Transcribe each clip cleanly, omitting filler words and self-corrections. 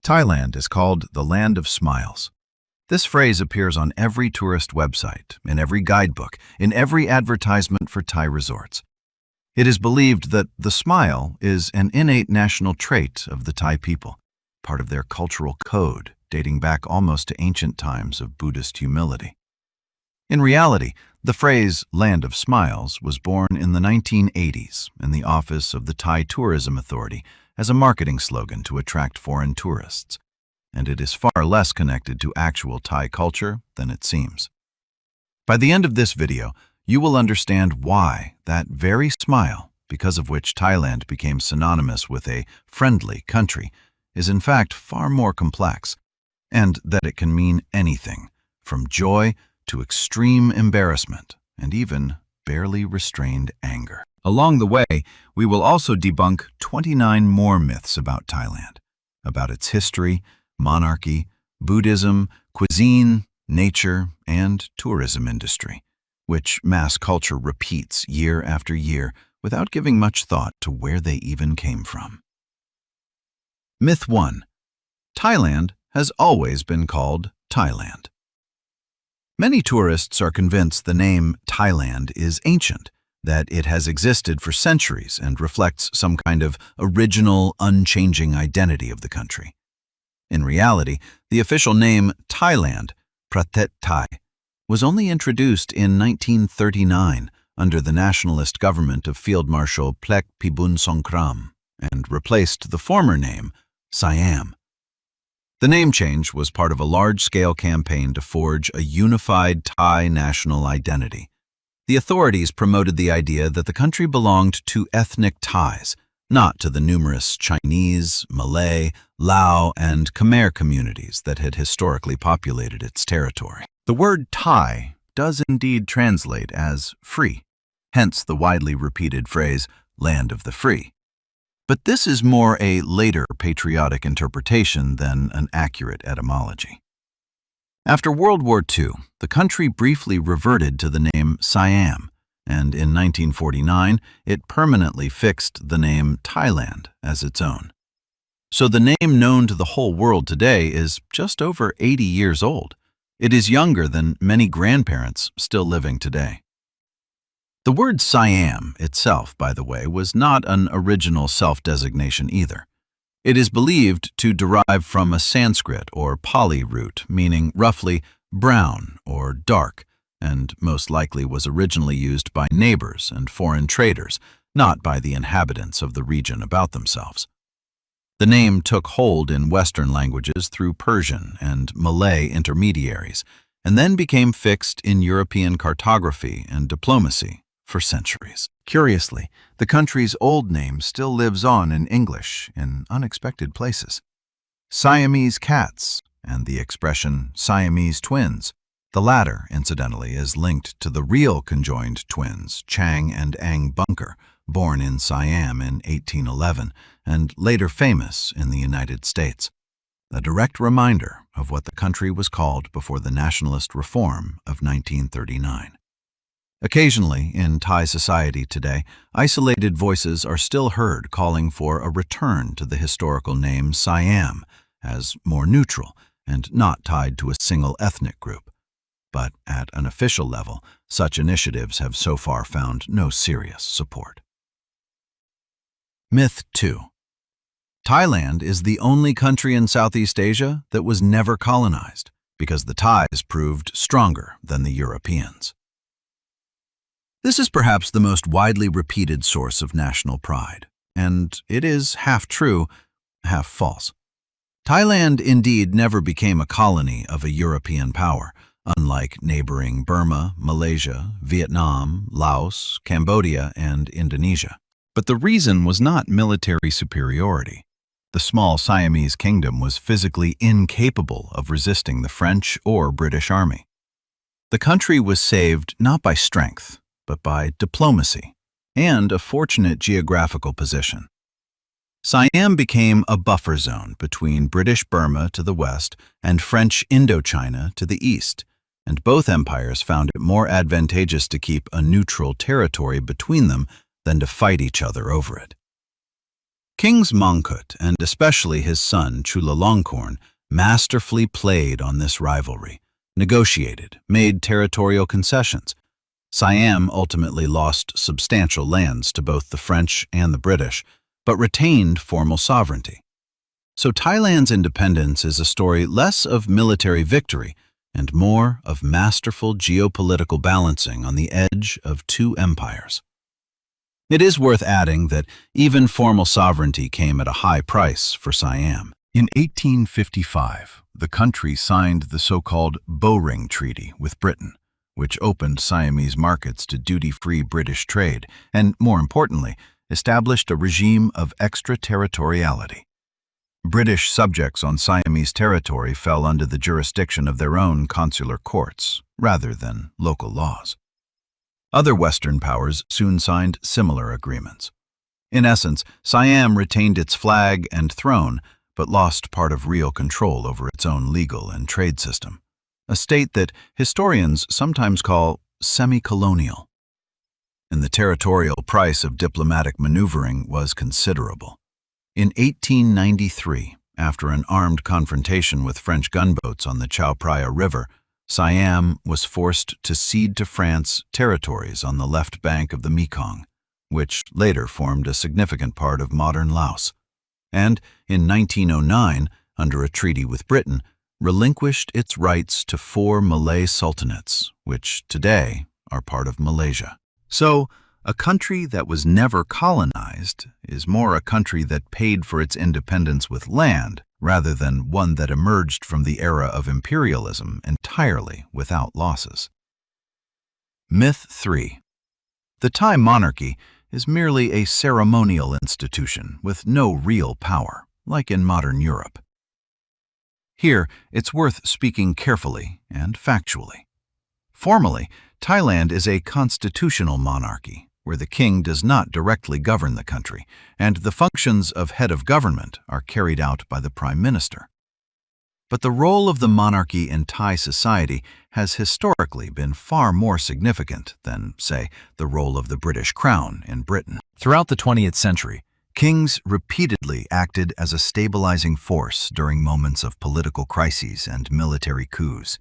Thailand is called the Land of Smiles. This phrase appears on every tourist website, in every guidebook, in every advertisement for Thai resorts. It is believed that the smile is an innate national trait of the Thai people, part of their cultural code dating back almost to ancient times of Buddhist humility. In reality, the phrase Land of Smiles was born in the 1980s in the office of the Thai Tourism Authority as a marketing slogan to attract foreign tourists, and it is far less connected to actual Thai culture than it seems. By the end of this video, you will understand why that very smile, because of which Thailand became synonymous with a friendly country, is in fact far more complex, and that it can mean anything, from joy to extreme embarrassment and even barely restrained anger. Along the way, we will also debunk 29 more myths about Thailand, about its history, monarchy, Buddhism, cuisine, nature, and tourism industry, which mass culture repeats year after year without giving much thought to where they even came from. Myth 1. Thailand has always been called Thailand. Many tourists are convinced the name Thailand is ancient, that it has existed for centuries and reflects some kind of original, unchanging identity of the country. In reality, the official name Thailand, Pratet Thai, was only introduced in 1939 under the nationalist government of Field Marshal Plek Pibun Songkram and replaced the former name, Siam. The name change was part of a large-scale campaign to forge a unified Thai national identity. The authorities promoted the idea that the country belonged to ethnic Thais, not to the numerous Chinese, Malay, Lao, and Khmer communities that had historically populated its territory. The word Thai does indeed translate as free, hence the widely repeated phrase, land of the free. But this is more a later patriotic interpretation than an accurate etymology. After World War II, the country briefly reverted to the name Siam, and in 1949, it permanently fixed the name Thailand as its own. So the name known to the whole world today is just over 80 years old. It is younger than many grandparents still living today. The word Siam itself, by the way, was not an original self-designation either. It is believed to derive from a Sanskrit or Pali root, meaning roughly brown or dark, and most likely was originally used by neighbors and foreign traders, not by the inhabitants of the region about themselves. The name took hold in Western languages through Persian and Malay intermediaries, and then became fixed in European cartography and diplomacy for centuries. Curiously, the country's old name still lives on in English in unexpected places. Siamese cats and the expression Siamese twins. The latter, incidentally, is linked to the real conjoined twins, Chang and Ang Bunker, born in Siam in 1811 and later famous in the United States. A direct reminder of what the country was called before the nationalist reform of 1939. Occasionally, in Thai society today, isolated voices are still heard calling for a return to the historical name Siam as more neutral and not tied to a single ethnic group. But at an official level, such initiatives have so far found no serious support. Myth 2. Thailand is the only country in Southeast Asia that was never colonized because the Thais proved stronger than the Europeans. This is perhaps the most widely repeated source of national pride, and it is half true, half false. Thailand indeed never became a colony of a European power, unlike neighboring Burma, Malaysia, Vietnam, Laos, Cambodia, and Indonesia. But the reason was not military superiority. The small Siamese kingdom was physically incapable of resisting the French or British army. The country was saved not by strength, but by diplomacy and a fortunate geographical position. Siam became a buffer zone between British Burma to the west and French Indochina to the east, and both empires found it more advantageous to keep a neutral territory between them than to fight each other over it. Kings Mongkut, and especially his son Chulalongkorn, masterfully played on this rivalry, negotiated, made territorial concessions. Siam ultimately lost substantial lands to both the French and the British, but retained formal sovereignty. So Thailand's independence is a story less of military victory and more of masterful geopolitical balancing on the edge of two empires. It is worth adding that even formal sovereignty came at a high price for Siam. In 1855, the country signed the so-called Bowring Treaty with Britain, which opened Siamese markets to duty-free British trade and, more importantly, established a regime of extraterritoriality. British subjects on Siamese territory fell under the jurisdiction of their own consular courts, rather than local laws. Other Western powers soon signed similar agreements. In essence, Siam retained its flag and throne, but lost part of real control over its own legal and trade system, a state that historians sometimes call semi-colonial. And the territorial price of diplomatic maneuvering was considerable. In 1893, after an armed confrontation with French gunboats on the Chao Phraya River, Siam was forced to cede to France territories on the left bank of the Mekong, which later formed a significant part of modern Laos, and in 1909, under a treaty with Britain, relinquished its rights to 4 Malay sultanates, which today are part of Malaysia. So, a country that was never colonized is more a country that paid for its independence with land, rather than one that emerged from the era of imperialism entirely without losses. Myth 3. The Thai monarchy is merely a ceremonial institution with no real power, like in modern Europe. Here, it's worth speaking carefully and factually. Formally, Thailand is a constitutional monarchy, where the king does not directly govern the country, and the functions of head of government are carried out by the prime minister. But the role of the monarchy in Thai society has historically been far more significant than, say, the role of the British crown in Britain. Throughout the 20th century, kings repeatedly acted as a stabilizing force during moments of political crises and military coups.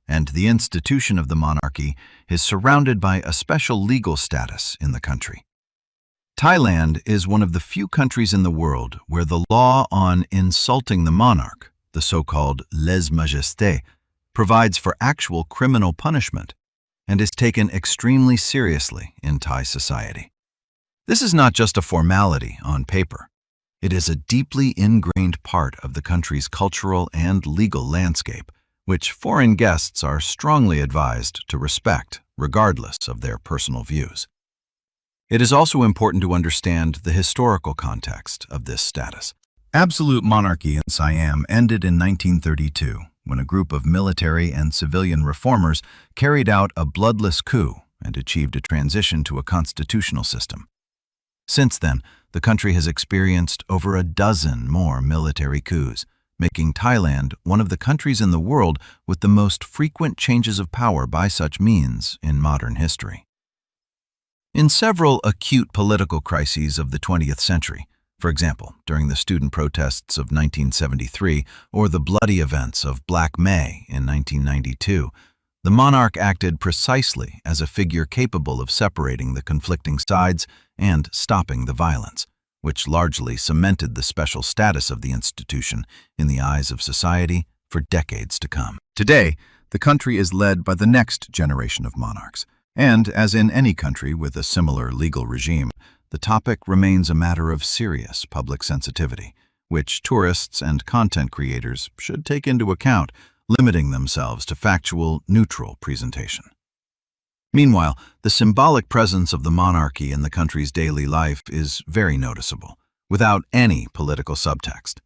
And the institution of the monarchy is surrounded by a special legal status in the country. Thailand is one of the few countries in the world where the law on insulting the monarch, the so-called lèse-majesté, provides for actual criminal punishment and is taken extremely seriously in Thai society. This is not just a formality on paper. It is a deeply ingrained part of the country's cultural and legal landscape, which foreign guests are strongly advised to respect, regardless of their personal views. It is also important to understand the historical context of this status. Absolute monarchy in Siam ended in 1932, when a group of military and civilian reformers carried out a bloodless coup and achieved a transition to a constitutional system. Since then, the country has experienced over a dozen more military coups, making Thailand one of the countries in the world with the most frequent changes of power by such means in modern history. In several acute political crises of the 20th century, for example, during the student protests of 1973 or the bloody events of Black May in 1992, the monarch acted precisely as a figure capable of separating the conflicting sides and stopping the violence, which largely cemented the special status of the institution in the eyes of society for decades to come. Today, the country is led by the next generation of monarchs, and as in any country with a similar legal regime, the topic remains a matter of serious public sensitivity, which tourists and content creators should take into account, limiting themselves to factual, neutral presentation. Meanwhile, the symbolic presence of the monarchy in the country's daily life is very noticeable, without any political subtext.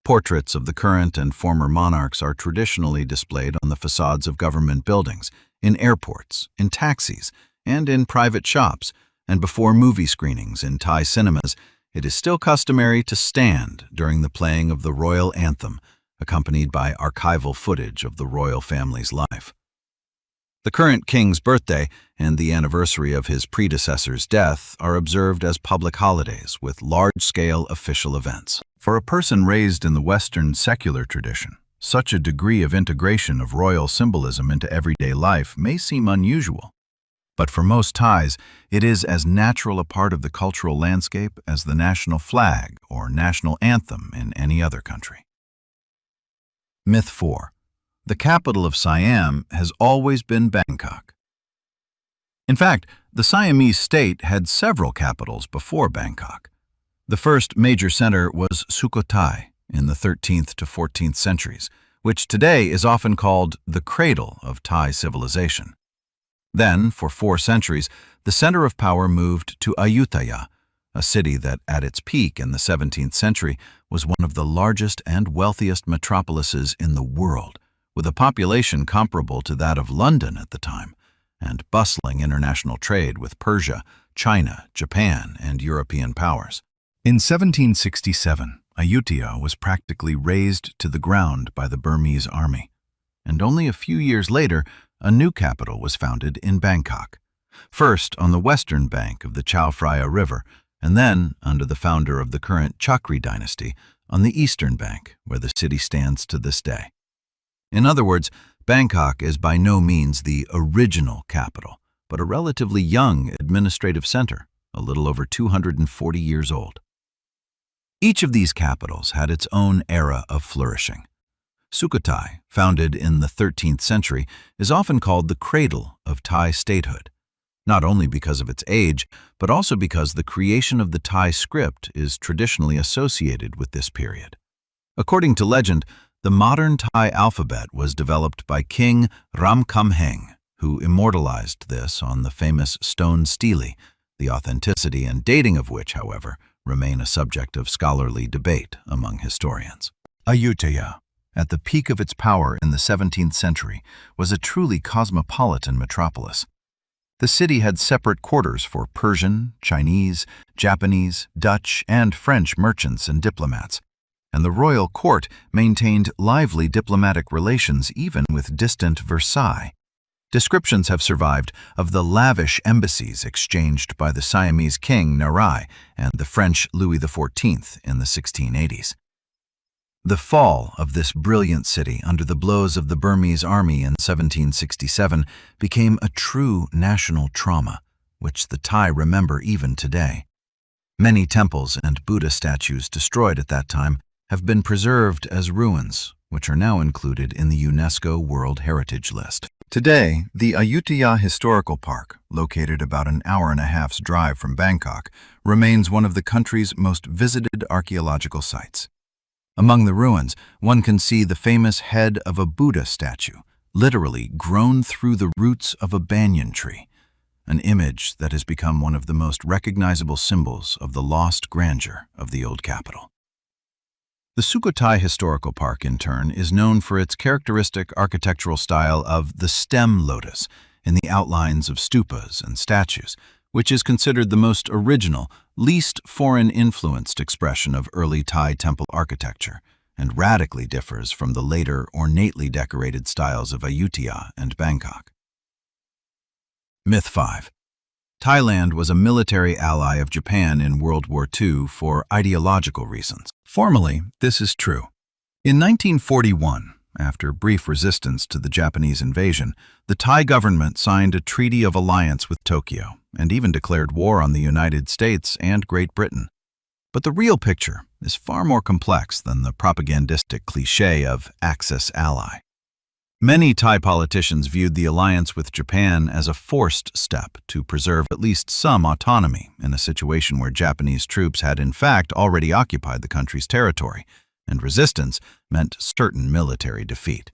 Portraits of the current and former monarchs are traditionally displayed on the facades of government buildings, in airports, in taxis, and in private shops, and before movie screenings in Thai cinemas. It is still customary to stand during the playing of the royal anthem, accompanied by archival footage of the royal family's life. The current king's birthday and the anniversary of his predecessor's death are observed as public holidays with large-scale official events. For a person raised in the Western secular tradition, such a degree of integration of royal symbolism into everyday life may seem unusual. But for most Thais, it is as natural a part of the cultural landscape as the national flag or national anthem in any other country. Myth 4. The capital of Siam has always been Bangkok. In fact, the Siamese state had several capitals before Bangkok. The first major center was Sukhothai in the 13th to 14th centuries, which today is often called the cradle of Thai civilization. Then, for 4 centuries, the center of power moved to Ayutthaya, a city that at its peak in the 17th century was one of the largest and wealthiest metropolises in the world, with a population comparable to that of London at the time, and bustling international trade with Persia, China, Japan, and European powers. In 1767, Ayutthaya was practically razed to the ground by the Burmese army, and only a few years later, a new capital was founded in Bangkok, first on the western bank of the Chao Phraya River, and then, under the founder of the current Chakri dynasty, on the eastern bank, where the city stands to this day. In other words, Bangkok is by no means the original capital, but a relatively young administrative center, a little over 240 years old. Each of these capitals had its own era of flourishing. Sukhothai, founded in the 13th century, is often called the cradle of Thai statehood, not only because of its age, but also because the creation of the Thai script is traditionally associated with this period. According to legend, the modern Thai alphabet was developed by King Ramkhamhaeng, who immortalized this on the famous stone stele, the authenticity and dating of which, however, remain a subject of scholarly debate among historians. Ayutthaya, at the peak of its power in the 17th century, was a truly cosmopolitan metropolis. The city had separate quarters for Persian, Chinese, Japanese, Dutch, and French merchants and diplomats, and the royal court maintained lively diplomatic relations even with distant Versailles. Descriptions have survived of the lavish embassies exchanged by the Siamese king Narai and the French Louis XIV in the 1680s. The fall of this brilliant city under the blows of the Burmese army in 1767 became a true national trauma, which the Thai remember even today. Many temples and Buddha statues destroyed at that time have been preserved as ruins, which are now included in the UNESCO World Heritage List. Today, the Ayutthaya Historical Park, located about an hour-and-a-half's drive from Bangkok, remains one of the country's most visited archaeological sites. Among the ruins, one can see the famous head of a Buddha statue, literally grown through the roots of a banyan tree, an image that has become one of the most recognizable symbols of the lost grandeur of the old capital. The Sukhothai Historical Park, in turn, is known for its characteristic architectural style of the stem lotus in the outlines of stupas and statues, which is considered the most original, least foreign-influenced expression of early Thai temple architecture, and radically differs from the later ornately decorated styles of Ayutthaya and Bangkok. Myth 5. Thailand was a military ally of Japan in World War II for ideological reasons. Formally, this is true. In 1941, after brief resistance to the Japanese invasion, the Thai government signed a treaty of alliance with Tokyo and even declared war on the United States and Great Britain. But the real picture is far more complex than the propagandistic cliché of Axis ally. Many Thai politicians viewed the alliance with Japan as a forced step to preserve at least some autonomy in a situation where Japanese troops had in fact already occupied the country's territory, and resistance meant certain military defeat.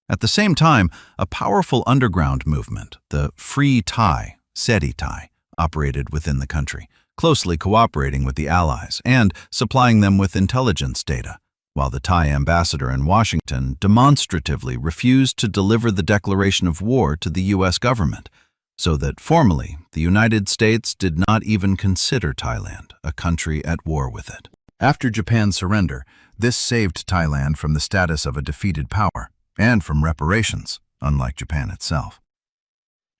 At the same time, a powerful underground movement, the Free Thai, Seri Thai, operated within the country, closely cooperating with the Allies and supplying them with intelligence data, while the Thai ambassador in Washington demonstratively refused to deliver the declaration of war to the U.S. government, so that formally the United States did not even consider Thailand a country at war with it. After Japan's surrender, this saved Thailand from the status of a defeated power and from reparations, unlike Japan itself.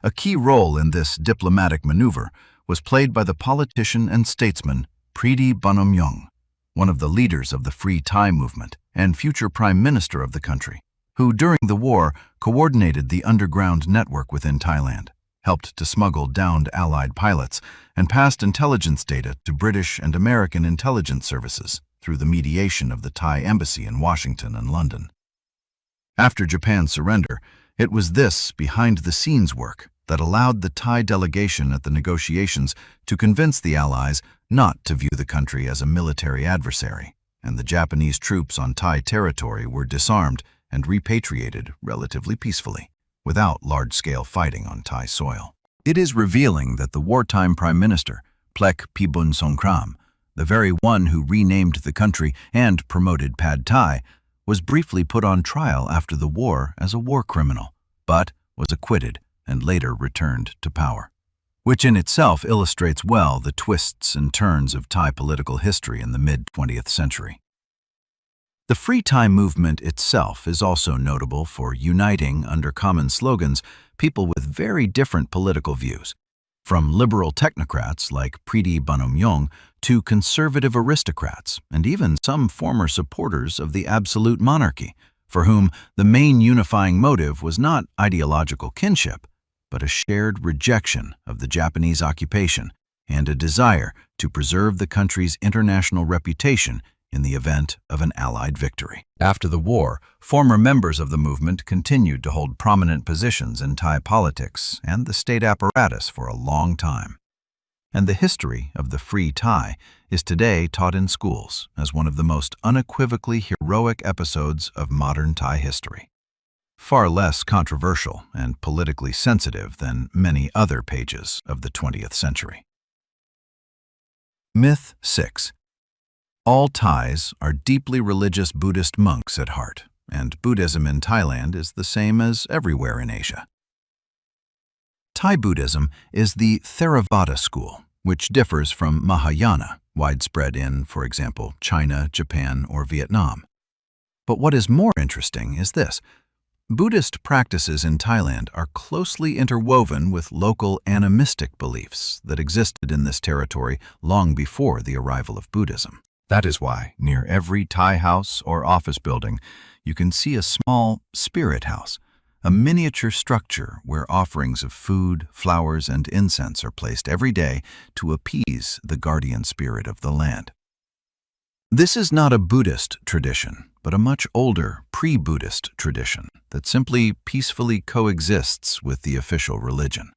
A key role in this diplomatic maneuver was played by the politician and statesman Priti Banomyong, one of the leaders of the Free Thai movement and future prime minister of the country, who during the war coordinated the underground network within Thailand, helped to smuggle downed Allied pilots, and passed intelligence data to British and American intelligence services through the mediation of the Thai embassy in Washington and London. After Japan's surrender, it was this behind-the-scenes work that allowed the Thai delegation at the negotiations to convince the Allies not to view the country as a military adversary, and the Japanese troops on Thai territory were disarmed and repatriated relatively peacefully, without large-scale fighting on Thai soil. It is revealing that the wartime Prime Minister, Plek Pibun Songkram, the very one who renamed the country and promoted Pad Thai, was briefly put on trial after the war as a war criminal, but was acquitted and later returned to power, which in itself illustrates well the twists and turns of Thai political history in the mid-20th century. The Free Thai movement itself is also notable for uniting, under common slogans, people with very different political views, from liberal technocrats like Priti Banomyong to conservative aristocrats and even some former supporters of the absolute monarchy, for whom the main unifying motive was not ideological kinship, but a shared rejection of the Japanese occupation and a desire to preserve the country's international reputation in the event of an Allied victory. After the war, former members of the movement continued to hold prominent positions in Thai politics and the state apparatus for a long time. And the history of the Free Thai is today taught in schools as one of the most unequivocally heroic episodes of modern Thai history. Far less controversial and politically sensitive than many other pages of the 20th century. Myth 6. All Thais are deeply religious Buddhist monks at heart, and Buddhism in Thailand is the same as everywhere in Asia. Thai Buddhism is the Theravada school, which differs from Mahayana, widespread in, for example, China, Japan, or Vietnam. But what is more interesting is this. Buddhist practices in Thailand are closely interwoven with local animistic beliefs that existed in this territory long before the arrival of Buddhism. That is why, near every Thai house or office building, you can see a small spirit house, a miniature structure where offerings of food, flowers, and incense are placed every day to appease the guardian spirit of the land. This is not a Buddhist tradition, but a much older, pre-Buddhist tradition that simply peacefully coexists with the official religion.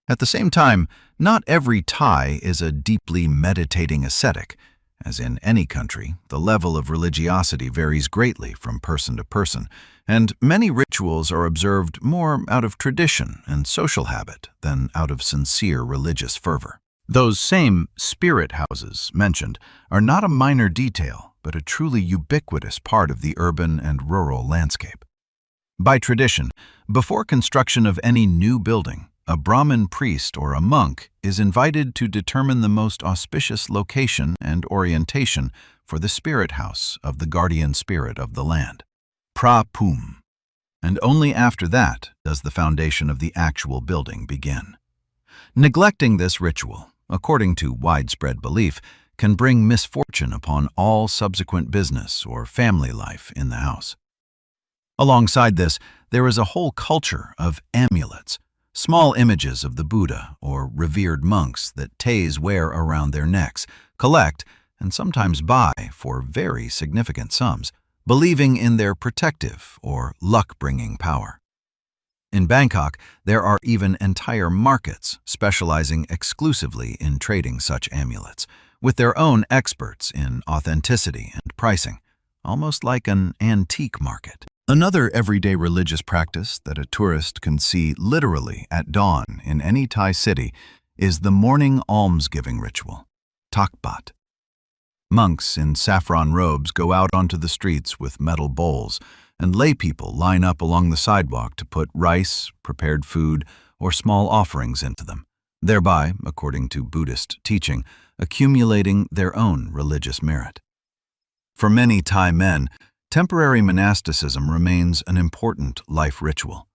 At the same time, not every Thai is a deeply meditating ascetic. As in any country, the level of religiosity varies greatly from person to person, and many rituals are observed more out of tradition and social habit than out of sincere religious fervor. Those same spirit houses mentioned are not a minor detail, but a truly ubiquitous part of the urban and rural landscape. By tradition, before construction of any new building, a Brahmin priest or a monk is invited to determine the most auspicious location and orientation for the spirit house of the guardian spirit of the land, Pra-Pum, and only after that does the foundation of the actual building begin. Neglecting this ritual, according to widespread belief, can bring misfortune upon all subsequent business or family life in the house. Alongside this, there is a whole culture of amulets, small images of the Buddha or revered monks that Thais wear around their necks, collect, and sometimes buy for very significant sums, believing in their protective or luck-bringing power. In Bangkok, there are even entire markets specializing exclusively in trading such amulets, with their own experts in authenticity and pricing, almost like an antique market. Another everyday religious practice that a tourist can see literally at dawn in any Thai city is the morning almsgiving ritual, takbat. Monks in saffron robes go out onto the streets with metal bowls, and lay people line up along the sidewalk to put rice, prepared food, or small offerings into them, thereby, according to Buddhist teaching, accumulating their own religious merit. For many Thai men, temporary monasticism remains an important life ritual.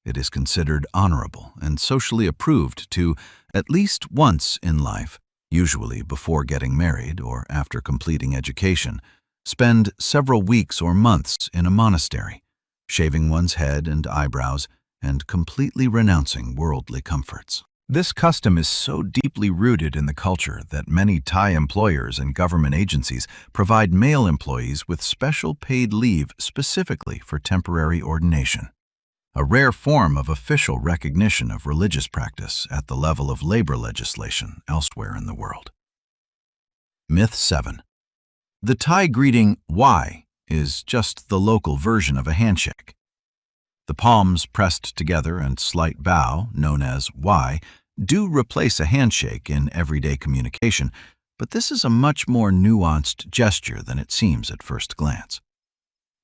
It is considered honorable and socially approved to, at least once in life, usually before getting married or after completing education, spend several weeks or months in a monastery, shaving one's head and eyebrows and completely renouncing worldly comforts. This custom is so deeply rooted in the culture that many Thai employers and government agencies provide male employees with special paid leave specifically for temporary ordination, a rare form of official recognition of religious practice at the level of labor legislation elsewhere in the world. Myth 7. The Thai greeting "Why" is just the local version of a handshake. The palms pressed together and slight bow, known as "Why," do replace a handshake in everyday communication, but this is a much more nuanced gesture than it seems at first glance.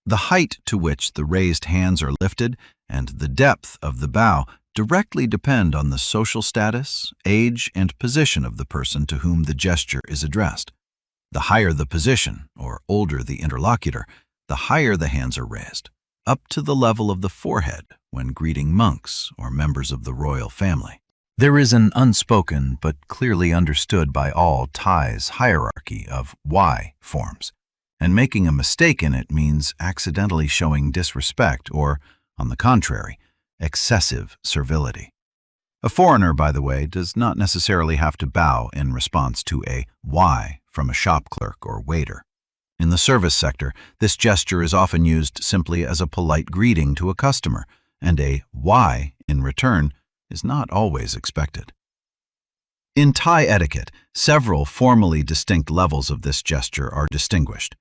The height to which the raised hands are lifted and the depth of the bow directly depend on the social status, age, and position of the person to whom the gesture is addressed. The higher the position, or older the interlocutor, the higher the hands are raised, up to the level of the forehead when greeting monks or members of the royal family. There is an unspoken but clearly understood by all Thais hierarchy of "why" forms, and making a mistake in it means accidentally showing disrespect or, on the contrary, excessive servility. A foreigner, by the way, does not necessarily have to bow in response to a "why" from a shop clerk or waiter. In the service sector, this gesture is often used simply as a polite greeting to a customer, and a "why" in return is not always expected. In Thai etiquette, several formally distinct levels of this gesture are distinguished.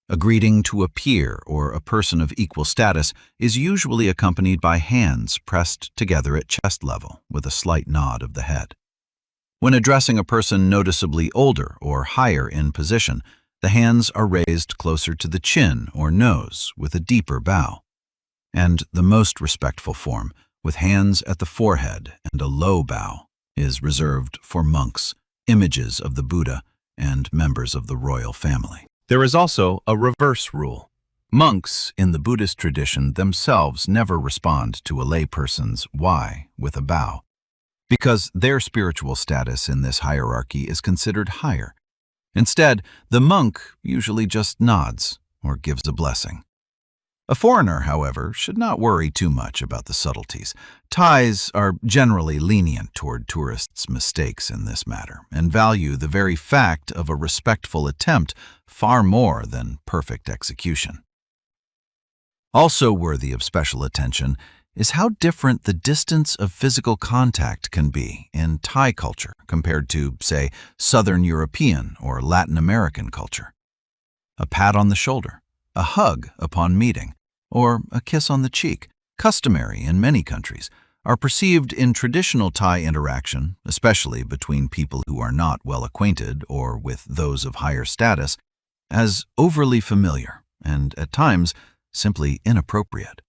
A greeting to a peer or a person of equal status is usually accompanied by hands pressed together at chest level with a slight nod of the head. When addressing a person noticeably older or higher in position, the hands are raised closer to the chin or nose with a deeper bow. And the most respectful form, with hands at the forehead and a low bow, is reserved for monks, images of the Buddha, and members of the royal family. There is also a reverse rule. Monks in the Buddhist tradition themselves never respond to a layperson's "why" with a bow, because their spiritual status in this hierarchy is considered higher. Instead, the monk usually just nods or gives a blessing. A foreigner, however, should not worry too much about the subtleties. Thais are generally lenient toward tourists' mistakes in this matter and value the very fact of a respectful attempt far more than perfect execution. Also worthy of special attention is how different the distance of physical contact can be in Thai culture compared to, say, Southern European or Latin American culture. A pat on the shoulder, a hug upon meeting, or a kiss on the cheek, customary in many countries, are perceived in traditional Thai interaction, especially between people who are not well acquainted or with those of higher status, as overly familiar and, at times, simply inappropriate.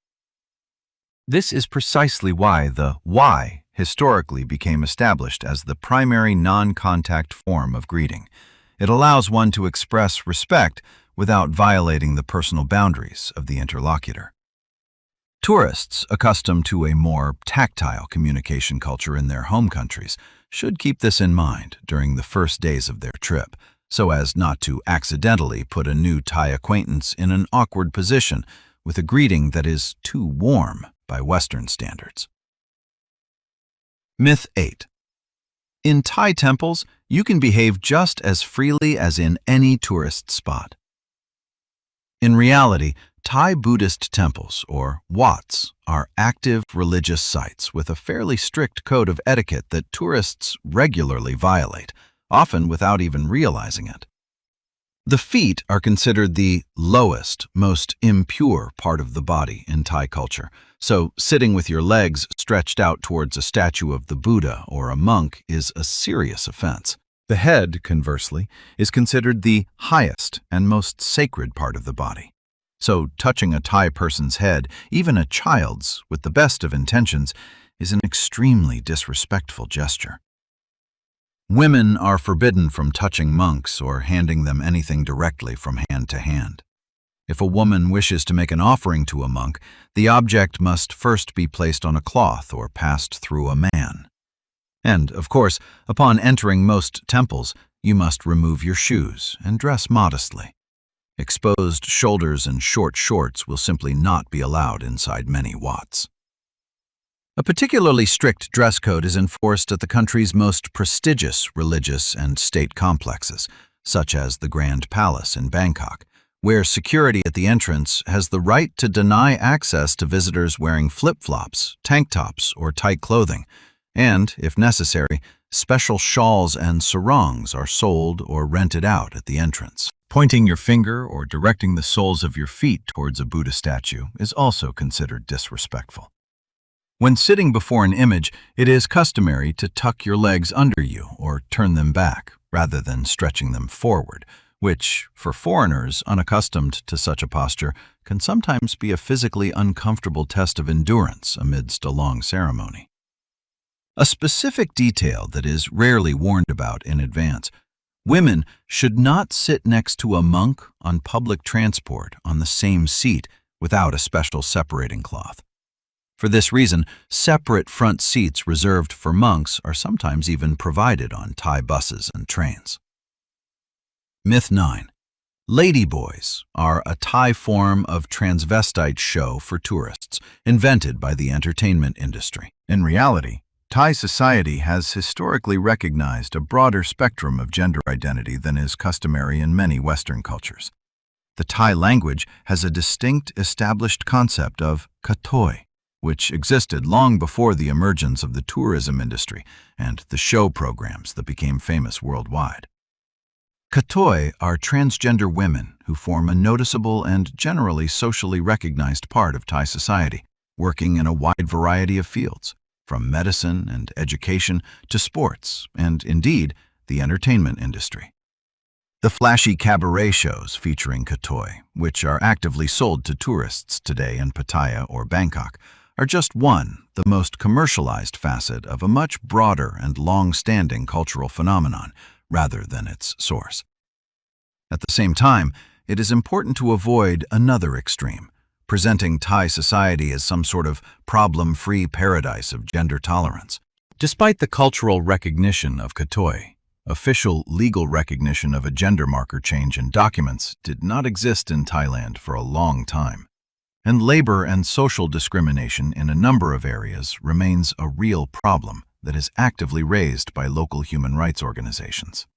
This is precisely why the "why" historically became established as the primary non-contact form of greeting. It allows one to express respect without violating the personal boundaries of the interlocutor. Tourists accustomed to a more tactile communication culture in their home countries should keep this in mind during the first days of their trip, so as not to accidentally put a new Thai acquaintance in an awkward position with a greeting that is too warm by Western standards. Myth 8. In Thai temples, you can behave just as freely as in any tourist spot. In reality, Thai Buddhist temples, or wats, are active religious sites with a fairly strict code of etiquette that tourists regularly violate, often without even realizing it. The feet are considered the lowest, most impure part of the body in Thai culture, so sitting with your legs stretched out towards a statue of the Buddha or a monk is a serious offense. The head, conversely, is considered the highest and most sacred part of the body. So touching a Thai person's head, even a child's, with the best of intentions, is an extremely disrespectful gesture. Women are forbidden from touching monks or handing them anything directly from hand to hand. If a woman wishes to make an offering to a monk, the object must first be placed on a cloth or passed through a man. And, of course, upon entering most temples, you must remove your shoes and dress modestly. Exposed shoulders and short shorts will simply not be allowed inside many watts. A particularly strict dress code is enforced at the country's most prestigious religious and state complexes, such as the Grand Palace in Bangkok, where security at the entrance has the right to deny access to visitors wearing flip-flops, tank tops, or tight clothing, and, if necessary, special shawls and sarongs are sold or rented out at the entrance. Pointing your finger or directing the soles of your feet towards a Buddha statue is also considered disrespectful. When sitting before an image, it is customary to tuck your legs under you or turn them back, rather than stretching them forward, which, for foreigners unaccustomed to such a posture, can sometimes be a physically uncomfortable test of endurance amidst a long ceremony. A specific detail that is rarely warned about in advance: women should not sit next to a monk on public transport on the same seat without a special separating cloth. For this reason, separate front seats reserved for monks are sometimes even provided on Thai buses and trains. Myth 9. Ladyboys are a Thai form of transvestite show for tourists, invented by the entertainment industry. In reality, Thai society has historically recognized a broader spectrum of gender identity than is customary in many Western cultures. The Thai language has a distinct established concept of katoi, which existed long before the emergence of the tourism industry and the show programs that became famous worldwide. Katoi are transgender women who form a noticeable and generally socially recognized part of Thai society, working in a wide variety of fields, from medicine and education to sports and, indeed, the entertainment industry. The flashy cabaret shows featuring katoi, which are actively sold to tourists today in Pattaya or Bangkok, are just one, the most commercialized facet of a much broader and long-standing cultural phenomenon, rather than its source. At the same time, it is important to avoid another extreme, presenting Thai society as some sort of problem-free paradise of gender tolerance. Despite the cultural recognition of katoi, official legal recognition of a gender marker change in documents did not exist in Thailand for a long time, and labor and social discrimination in a number of areas remains a real problem that is actively raised by local human rights organizations.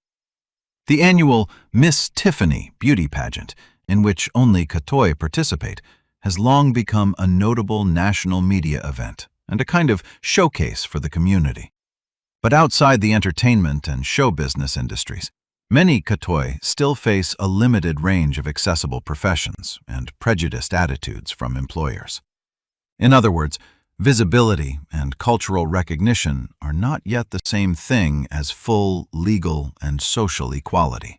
The annual Miss Tiffany beauty pageant, in which only katoi participate, has long become a notable national media event and a kind of showcase for the community. But outside the entertainment and show business industries, many katoi still face a limited range of accessible professions and prejudiced attitudes from employers. In other words, visibility and cultural recognition are not yet the same thing as full legal and social equality.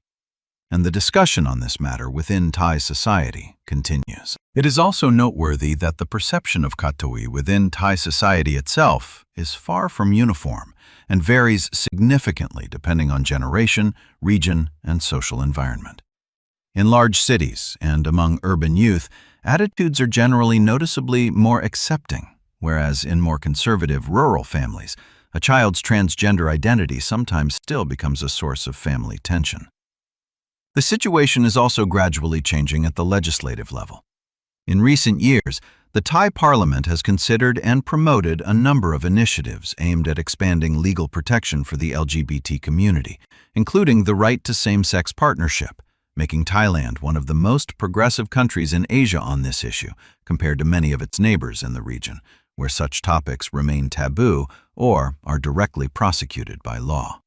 And the discussion on this matter within Thai society continues. It is also noteworthy that the perception of katoi within Thai society itself is far from uniform and varies significantly depending on generation, region, and social environment. In large cities and among urban youth, attitudes are generally noticeably more accepting, whereas in more conservative rural families, a child's transgender identity sometimes still becomes a source of family tension. The situation is also gradually changing at the legislative level. In recent years, the Thai Parliament has considered and promoted a number of initiatives aimed at expanding legal protection for the LGBT community, including the right to same-sex partnership, making Thailand one of the most progressive countries in Asia on this issue compared to many of its neighbors in the region, where such topics remain taboo or are directly prosecuted by law.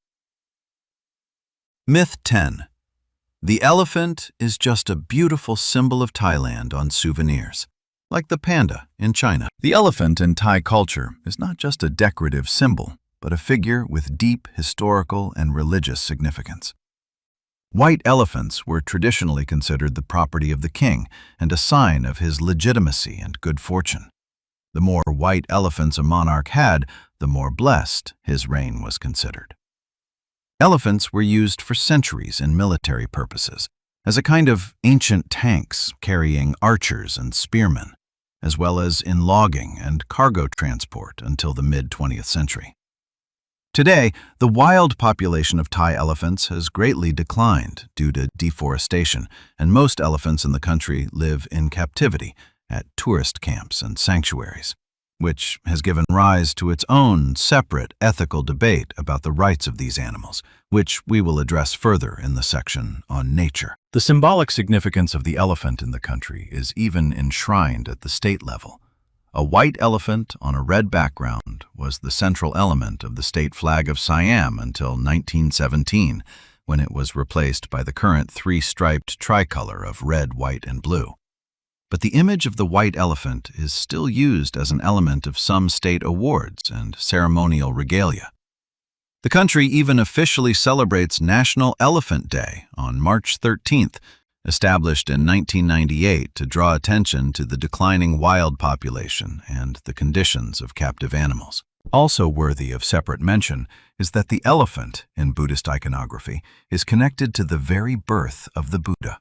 Myth 10. The elephant is just a beautiful symbol of Thailand on souvenirs, like the panda in China. The elephant in Thai culture is not just a decorative symbol, but a figure with deep historical and religious significance. White elephants were traditionally considered the property of the king and a sign of his legitimacy and good fortune. The more white elephants a monarch had, the more blessed his reign was considered. Elephants were used for centuries in military purposes, as a kind of ancient tanks carrying archers and spearmen, as well as in logging and cargo transport until the mid-20th century. Today, the wild population of Thai elephants has greatly declined due to deforestation, and most elephants in the country live in captivity at tourist camps and sanctuaries, which has given rise to its own separate ethical debate about the rights of these animals, which we will address further in the section on nature. The symbolic significance of the elephant in the country is even enshrined at the state level. A white elephant on a red background was the central element of the state flag of Siam until 1917, when it was replaced by the current three-striped tricolor of red, white, and blue. But the image of the white elephant is still used as an element of some state awards and ceremonial regalia. The country even officially celebrates National Elephant Day on March 13th, established in 1998 to draw attention to the declining wild population and the conditions of captive animals. Also worthy of separate mention is that the elephant in Buddhist iconography is connected to the very birth of the Buddha.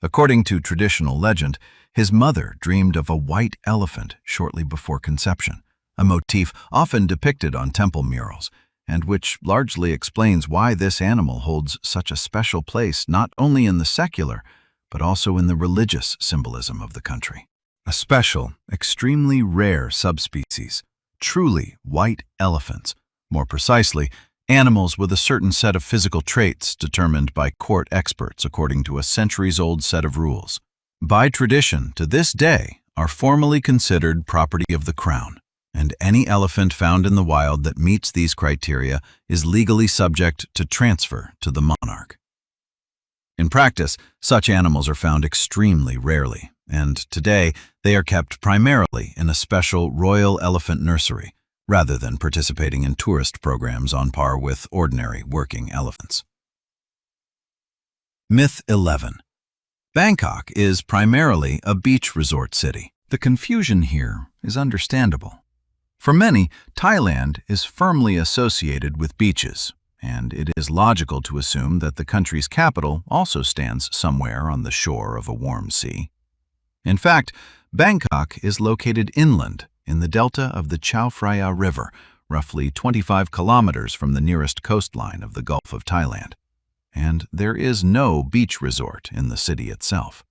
According to traditional legend, his mother dreamed of a white elephant shortly before conception, a motif often depicted on temple murals, and which largely explains why this animal holds such a special place not only in the secular, but also in the religious symbolism of the country. A special, extremely rare subspecies, truly white elephants, more precisely, animals with a certain set of physical traits determined by court experts according to a centuries-old set of rules. By tradition, to this day, are formally considered property of the crown, and any elephant found in the wild that meets these criteria is legally subject to transfer to the monarch. In practice, such animals are found extremely rarely, and today they are kept primarily in a special royal elephant nursery, rather than participating in tourist programs on par with ordinary working elephants. Myth 11. Bangkok is primarily a beach resort city. The confusion here is understandable. For many, Thailand is firmly associated with beaches, and it is logical to assume that the country's capital also stands somewhere on the shore of a warm sea. In fact, Bangkok is located inland in the delta of the Chao Phraya River, roughly 25 kilometers from the nearest coastline of the Gulf of Thailand, and there is no beach resort in the city itself.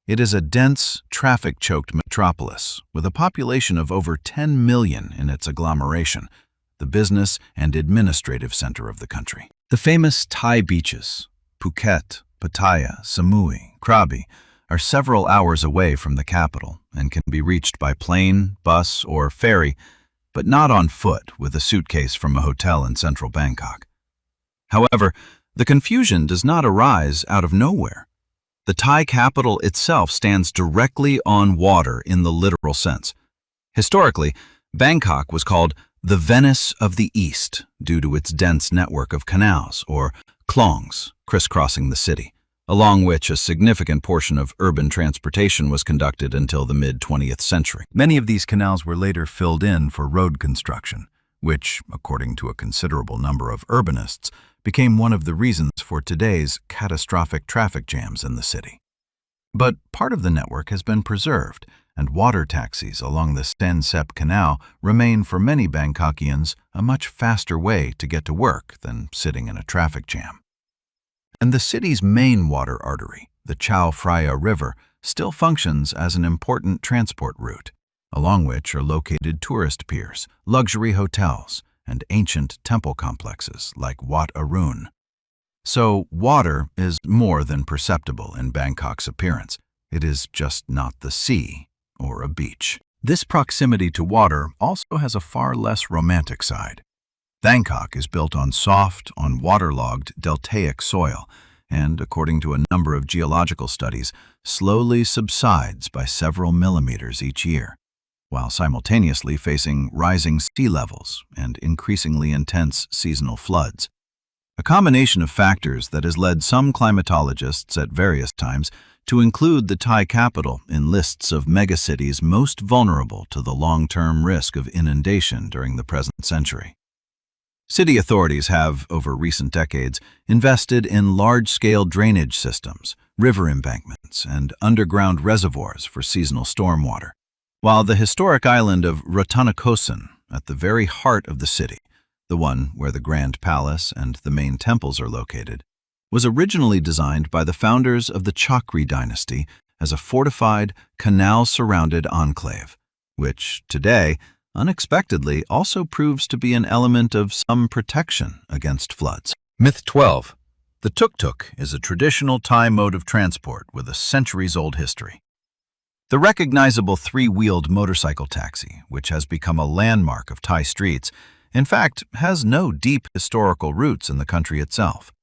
It is a dense, traffic-choked metropolis with a population of over 10 million in its agglomeration, the business and administrative center of the country. The famous Thai beaches, Phuket, Pattaya, Samui, Krabi, are several hours away from the capital and can be reached by plane, bus, or ferry, but not on foot with a suitcase from a hotel in central Bangkok. However, the confusion does not arise out of nowhere. The Thai capital itself stands directly on water in the literal sense. Historically, Bangkok was called the Venice of the East due to its dense network of canals, or klongs, crisscrossing the city, along which a significant portion of urban transportation was conducted until the mid-20th century. Many of these canals were later filled in for road construction, which, according to a considerable number of urbanists, became one of the reasons for today's catastrophic traffic jams in the city. But part of the network has been preserved, and water taxis along the Sen Sep Canal remain for many Bangkokians a much faster way to get to work than sitting in a traffic jam. And the city's main water artery, the Chao Phraya River, still functions as an important transport route, along which are located tourist piers, luxury hotels, and ancient temple complexes like Wat Arun. So water is more than perceptible in Bangkok's appearance. It is just not the sea or a beach. This proximity to water also has a far less romantic side. Bangkok is built on soft, waterlogged deltaic soil, and, according to a number of geological studies, slowly subsides by several millimeters each year, while simultaneously facing rising sea levels and increasingly intense seasonal floods. A combination of factors that has led some climatologists at various times to include the Thai capital in lists of megacities most vulnerable to the long-term risk of inundation during the present century. City authorities have, over recent decades, invested in large-scale drainage systems, river embankments, and underground reservoirs for seasonal stormwater. While the historic island of Rattanakosin, at the very heart of the city, the one where the Grand Palace and the main temples are located, was originally designed by the founders of the Chakri dynasty as a fortified, canal-surrounded enclave, which, today, unexpectedly also proves to be an element of some protection against floods. Myth 12. The tuk-tuk is a traditional Thai mode of transport with a centuries-old history. The recognizable three-wheeled motorcycle taxi, which has become a landmark of Thai streets, in fact, has no deep historical roots in the country itself.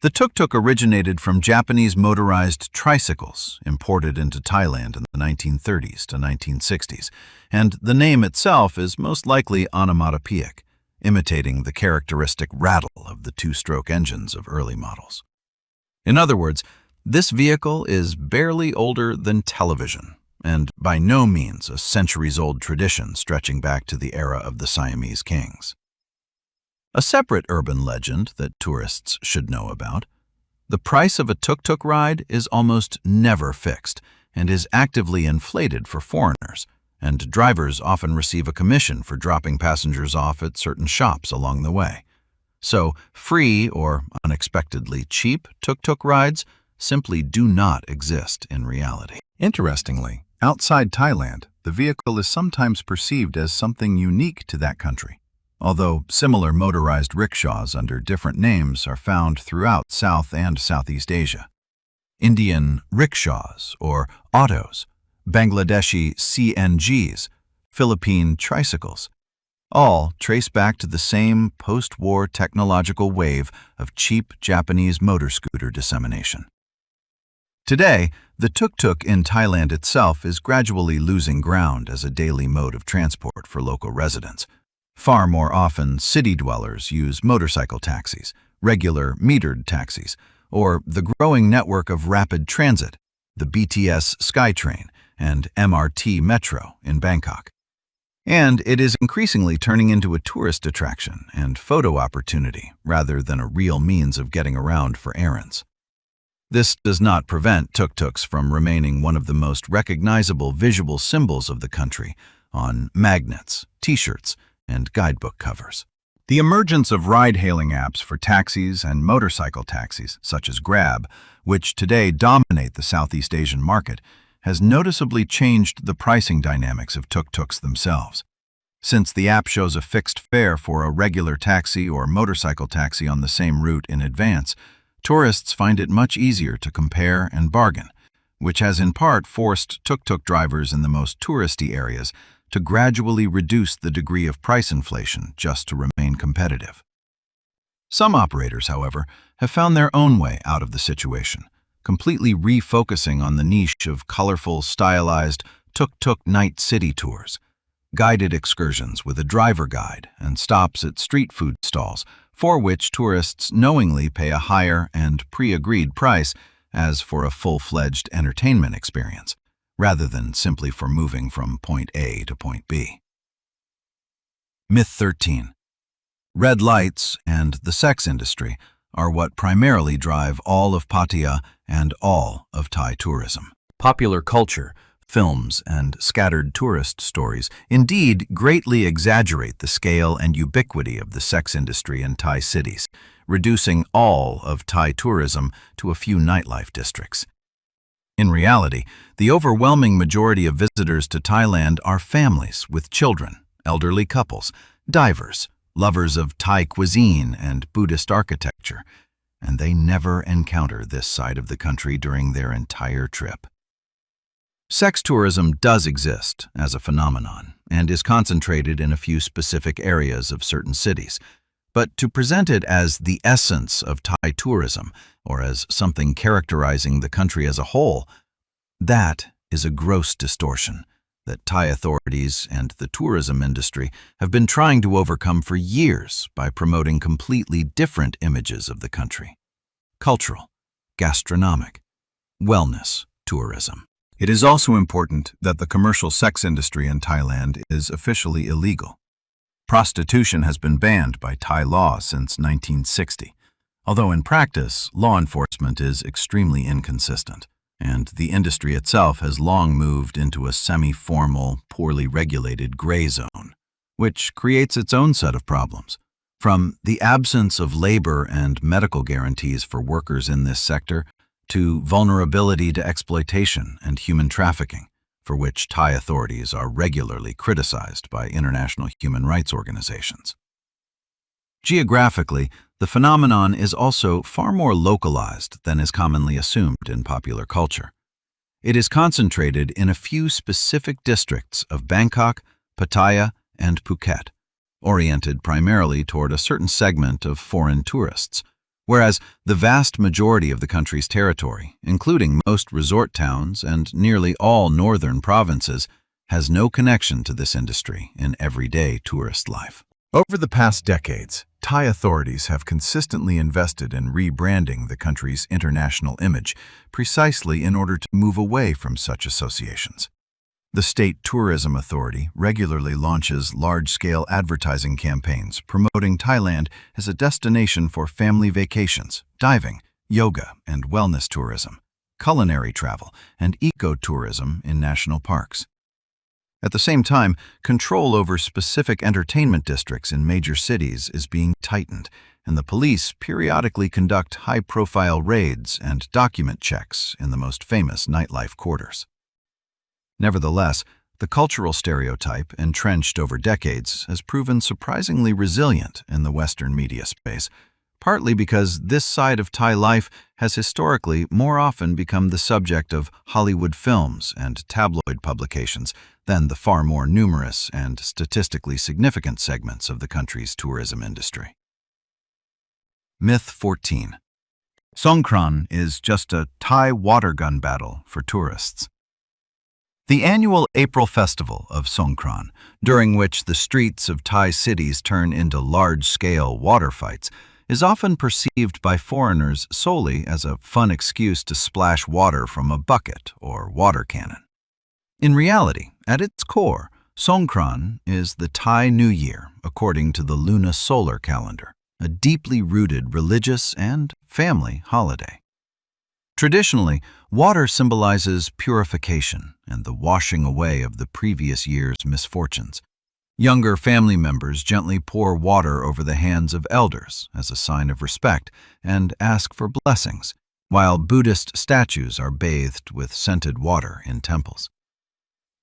The tuk-tuk originated from Japanese motorized tricycles imported into Thailand in the 1930s to 1960s, and the name itself is most likely onomatopoeic, imitating the characteristic rattle of the two-stroke engines of early models. In other words, this vehicle is barely older than television, and by no means a centuries-old tradition stretching back to the era of the Siamese kings. A separate urban legend that tourists should know about: the price of a tuk-tuk ride is almost never fixed and is actively inflated for foreigners, and drivers often receive a commission for dropping passengers off at certain shops along the way. So, free or unexpectedly cheap tuk-tuk rides simply do not exist in reality. Interestingly, outside Thailand, the vehicle is sometimes perceived as something unique to that country, although similar motorized rickshaws under different names are found throughout South and Southeast Asia. Indian rickshaws or autos, Bangladeshi CNGs, Philippine tricycles, all trace back to the same post-war technological wave of cheap Japanese motor scooter dissemination. Today, the tuk-tuk in Thailand itself is gradually losing ground as a daily mode of transport for local residents. Far more often, city dwellers use motorcycle taxis, regular metered taxis, or the growing network of rapid transit, the BTS SkyTrain and MRT Metro in Bangkok. And it is increasingly turning into a tourist attraction and photo opportunity rather than a real means of getting around for errands. This does not prevent tuk-tuks from remaining one of the most recognizable visual symbols of the country on magnets, t-shirts, and guidebook covers. The emergence of ride-hailing apps for taxis and motorcycle taxis, such as Grab, which today dominate the Southeast Asian market, has noticeably changed the pricing dynamics of tuk-tuks themselves. Since the app shows a fixed fare for a regular taxi or motorcycle taxi on the same route in advance, tourists find it much easier to compare and bargain, which has in part forced tuk-tuk drivers in the most touristy areas to gradually reduce the degree of price inflation just to remain competitive. Some operators, however, have found their own way out of the situation, completely refocusing on the niche of colorful, stylized tuk-tuk night city tours, guided excursions with a driver guide, and stops at street food stalls, for which tourists knowingly pay a higher and pre-agreed price as for a full-fledged entertainment experience, rather than simply for moving from point A to point B. Myth 13. Red lights and the sex industry are what primarily drive all of Pattaya and all of Thai tourism. Popular culture, films, and scattered tourist stories indeed greatly exaggerate the scale and ubiquity of the sex industry in Thai cities, reducing all of Thai tourism to a few nightlife districts. In reality, the overwhelming majority of visitors to Thailand are families with children, elderly couples, divers, lovers of Thai cuisine and Buddhist architecture, and they never encounter this side of the country during their entire trip. Sex tourism does exist as a phenomenon and is concentrated in a few specific areas of certain cities, but to present it as the essence of Thai tourism or as something characterizing the country as a whole, that is a gross distortion that Thai authorities and the tourism industry have been trying to overcome for years by promoting completely different images of the country: cultural, gastronomic, wellness tourism. It is also important that the commercial sex industry in Thailand is officially illegal. Prostitution has been banned by Thai law since 1960, although in practice, law enforcement is extremely inconsistent, and the industry itself has long moved into a semi-formal, poorly regulated gray zone, which creates its own set of problems. From the absence of labor and medical guarantees for workers in this sector to vulnerability to exploitation and human trafficking, for which Thai authorities are regularly criticized by international human rights organizations. Geographically, the phenomenon is also far more localized than is commonly assumed in popular culture. It is concentrated in a few specific districts of Bangkok, Pattaya, and Phuket, oriented primarily toward a certain segment of foreign tourists, whereas the vast majority of the country's territory, including most resort towns and nearly all northern provinces, has no connection to this industry in everyday tourist life. Over the past decades, Thai authorities have consistently invested in rebranding the country's international image, precisely in order to move away from such associations. The State Tourism Authority regularly launches large-scale advertising campaigns promoting Thailand as a destination for family vacations, diving, yoga and wellness tourism, culinary travel, and eco-tourism in national parks. At the same time, control over specific entertainment districts in major cities is being tightened, and the police periodically conduct high-profile raids and document checks in the most famous nightlife quarters. Nevertheless, the cultural stereotype, entrenched over decades, has proven surprisingly resilient in the Western media space, partly because this side of Thai life has historically more often become the subject of Hollywood films and tabloid publications than the far more numerous and statistically significant segments of the country's tourism industry. Myth 14. Songkran is just a Thai water gun battle for tourists. The annual April festival of Songkran, during which the streets of Thai cities turn into large-scale water fights, is often perceived by foreigners solely as a fun excuse to splash water from a bucket or water cannon. In reality, at its core, Songkran is the Thai New Year according to the luna-solar calendar, a deeply rooted religious and family holiday. Traditionally, water symbolizes purification and the washing away of the previous year's misfortunes. Younger family members gently pour water over the hands of elders as a sign of respect and ask for blessings, while Buddhist statues are bathed with scented water in temples.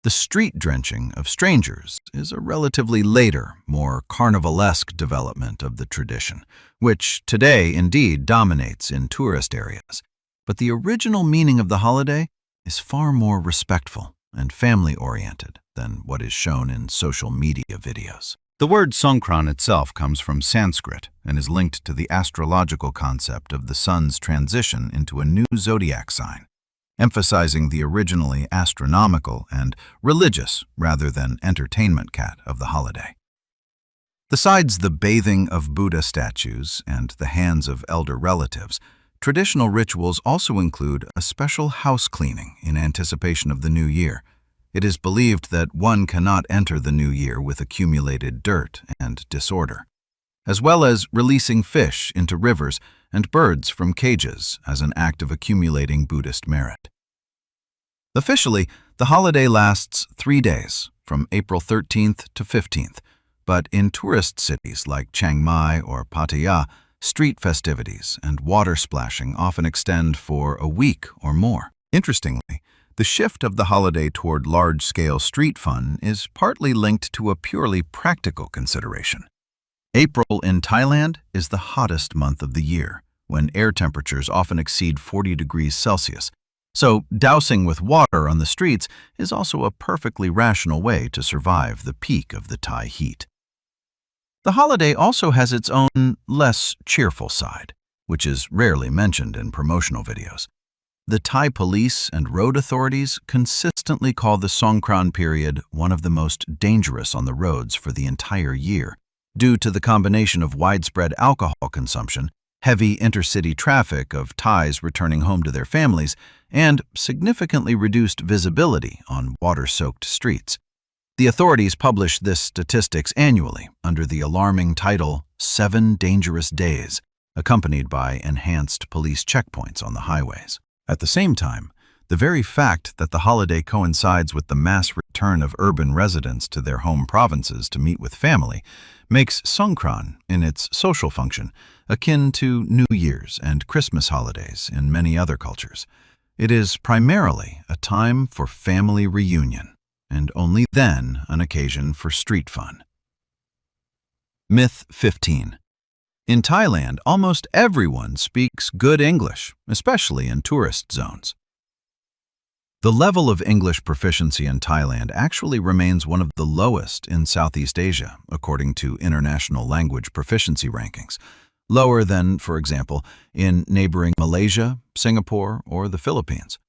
The street drenching of strangers is a relatively later, more carnivalesque development of the tradition, which today indeed dominates in tourist areas. But the original meaning of the holiday is far more respectful and family-oriented than what is shown in social media videos. The word Songkran itself comes from Sanskrit and is linked to the astrological concept of the sun's transition into a new zodiac sign, emphasizing the originally astronomical and religious rather than entertainment cut of the holiday. Besides the bathing of Buddha statues and the hands of elder relatives, traditional rituals also include a special house cleaning in anticipation of the new year. It is believed that one cannot enter the new year with accumulated dirt and disorder, as well as releasing fish into rivers and birds from cages as an act of accumulating Buddhist merit. Officially, the holiday lasts 3 days, from April 13th to 15th, but in tourist cities like Chiang Mai or Pattaya, street festivities and water splashing often extend for a week or more. Interestingly, the shift of the holiday toward large-scale street fun is partly linked to a purely practical consideration. April in Thailand is the hottest month of the year, when air temperatures often exceed 40 degrees Celsius, so dousing with water on the streets is also a perfectly rational way to survive the peak of the Thai heat. The holiday also has its own, less cheerful side, which is rarely mentioned in promotional videos. The Thai police and road authorities consistently call the Songkran period one of the most dangerous on the roads for the entire year, due to the combination of widespread alcohol consumption, heavy intercity traffic of Thais returning home to their families, and significantly reduced visibility on water-soaked streets. The authorities publish this statistics annually under the alarming title 7 Dangerous Days, accompanied by enhanced police checkpoints on the highways. At the same time, the very fact that the holiday coincides with the mass return of urban residents to their home provinces to meet with family makes Songkran, in its social function, akin to New Year's and Christmas holidays in many other cultures. It is primarily a time for family reunion, and only then an occasion for street fun. Myth 15. In Thailand, almost everyone speaks good English, especially in tourist zones. The level of English proficiency in Thailand actually remains one of the lowest in Southeast Asia, according to international language proficiency rankings, lower than, for example, in neighboring Malaysia, Singapore, or the Philippines.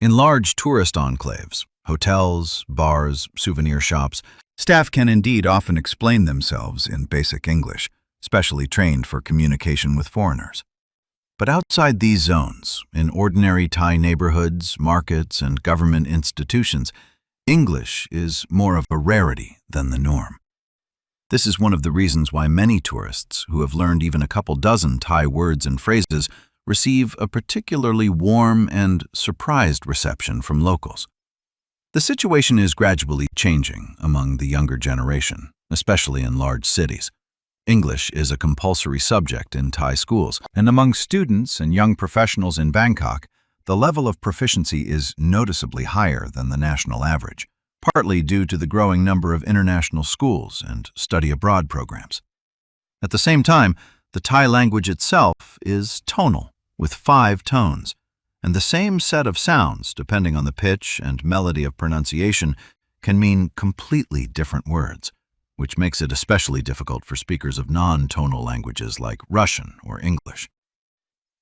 In large tourist enclaves, hotels, bars, souvenir shops, staff can indeed often explain themselves in basic English, specially trained for communication with foreigners. But outside these zones, in ordinary Thai neighborhoods, markets, and government institutions, English is more of a rarity than the norm. This is one of the reasons why many tourists who have learned even a couple dozen Thai words and phrases receive a particularly warm and surprised reception from locals. The situation is gradually changing among the younger generation, especially in large cities. English is a compulsory subject in Thai schools, and among students and young professionals in Bangkok, the level of proficiency is noticeably higher than the national average, partly due to the growing number of international schools and study abroad programs. At the same time, the Thai language itself is tonal, with 5 tones, and the same set of sounds, depending on the pitch and melody of pronunciation, can mean completely different words, which makes it especially difficult for speakers of non-tonal languages like Russian or English.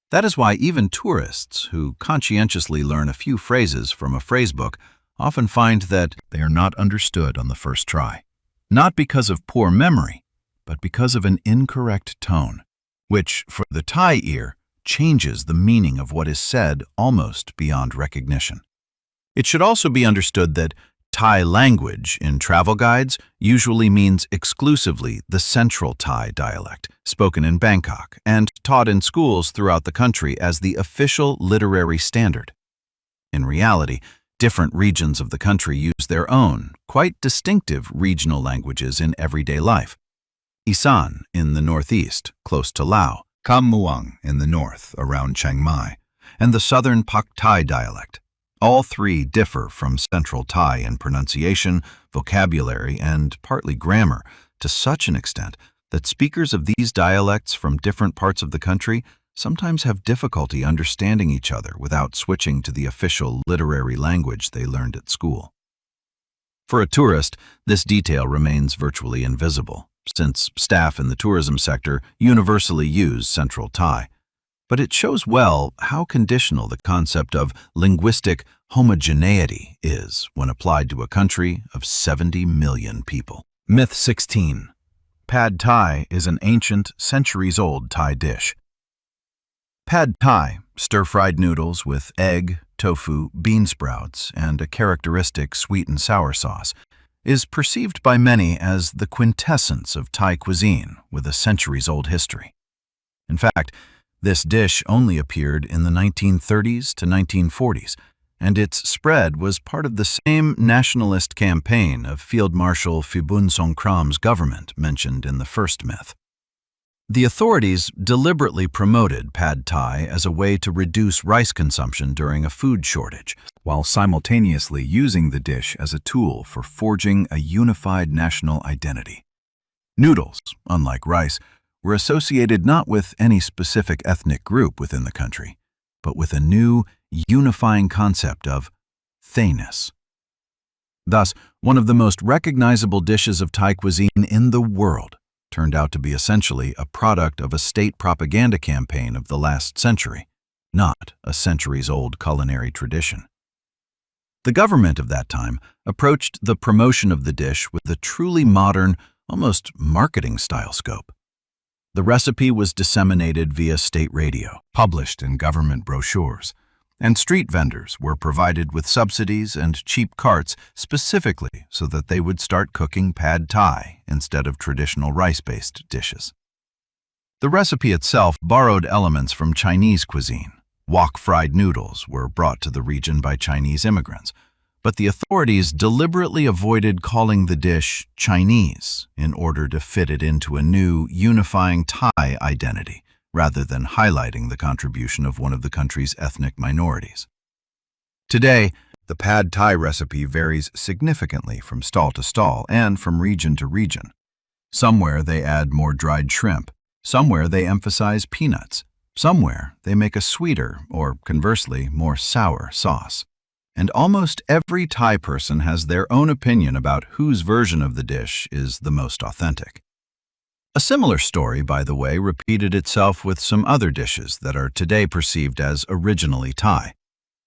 That is why even tourists who conscientiously learn a few phrases from a phrasebook often find that they are not understood on the first try, not because of poor memory, but because of an incorrect tone, which, for the Thai ear, changes the meaning of what is said almost beyond recognition. It should also be understood that Thai language in travel guides usually means exclusively the Central Thai dialect, spoken in Bangkok and taught in schools throughout the country as the official literary standard. In reality, different regions of the country use their own, quite distinctive regional languages in everyday life. Isan in the northeast, close to Laos, Kham Muang in the north, around Chiang Mai, and the southern Pak Thai dialect. All 3 differ from Central Thai in pronunciation, vocabulary, and partly grammar to such an extent that speakers of these dialects from different parts of the country sometimes have difficulty understanding each other without switching to the official literary language they learned at school. For a tourist, this detail remains virtually invisible, since staff in the tourism sector universally use Central Thai. But it shows well how conditional the concept of linguistic homogeneity is when applied to a country of 70 million people. Myth 16. Pad Thai is an ancient, centuries-old Thai dish. Pad Thai, stir-fried noodles with egg, tofu, bean sprouts, and a characteristic sweet and sour sauce, is perceived by many as the quintessence of Thai cuisine with a centuries-old history. In fact, this dish only appeared in the 1930s to 1940s, and its spread was part of the same nationalist campaign of Field Marshal Phibun Songkram's government mentioned in the first myth. The authorities deliberately promoted Pad Thai as a way to reduce rice consumption during a food shortage, while simultaneously using the dish as a tool for forging a unified national identity. Noodles, unlike rice, were associated not with any specific ethnic group within the country, but with a new, unifying concept of Thainess. Thus, one of the most recognizable dishes of Thai cuisine in the world turned out to be essentially a product of a state propaganda campaign of the last century, not a centuries-old culinary tradition. The government of that time approached the promotion of the dish with a truly modern, almost marketing-style scope. The recipe was disseminated via state radio, published in government brochures, And street vendors were provided with subsidies and cheap carts specifically so that they would start cooking pad thai instead of traditional rice-based dishes. The recipe itself borrowed elements from Chinese cuisine. Wok fried noodles were brought to the region by Chinese immigrants, but the authorities deliberately avoided calling the dish Chinese in order to fit it into a new, unifying Thai identity, rather than highlighting the contribution of one of the country's ethnic minorities. Today, the pad thai recipe varies significantly from stall to stall and from region to region. Somewhere they add more dried shrimp, somewhere they emphasize peanuts, somewhere they make a sweeter or, conversely, more sour sauce. And almost every Thai person has their own opinion about whose version of the dish is the most authentic. A similar story, by the way, repeated itself with some other dishes that are today perceived as originally Thai.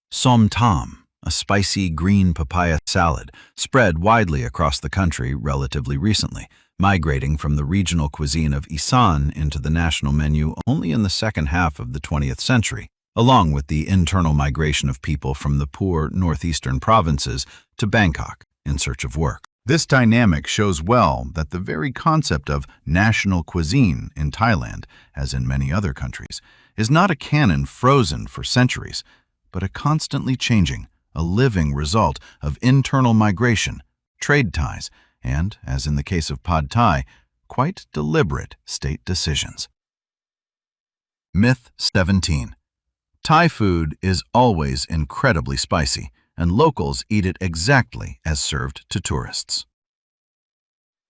Som tam, a spicy green papaya salad, spread widely across the country relatively recently, migrating from the regional cuisine of Isan into the national menu only in the second half of the 20th century, along with the internal migration of people from the poor northeastern provinces to Bangkok in search of work. This dynamic shows well that the very concept of national cuisine in Thailand, as in many other countries, is not a canon frozen for centuries, but a constantly changing, a living result of internal migration, trade ties, and, as in the case of pad thai, quite deliberate state decisions. Myth 17. Thai food is always incredibly spicy, and locals eat it exactly as served to tourists.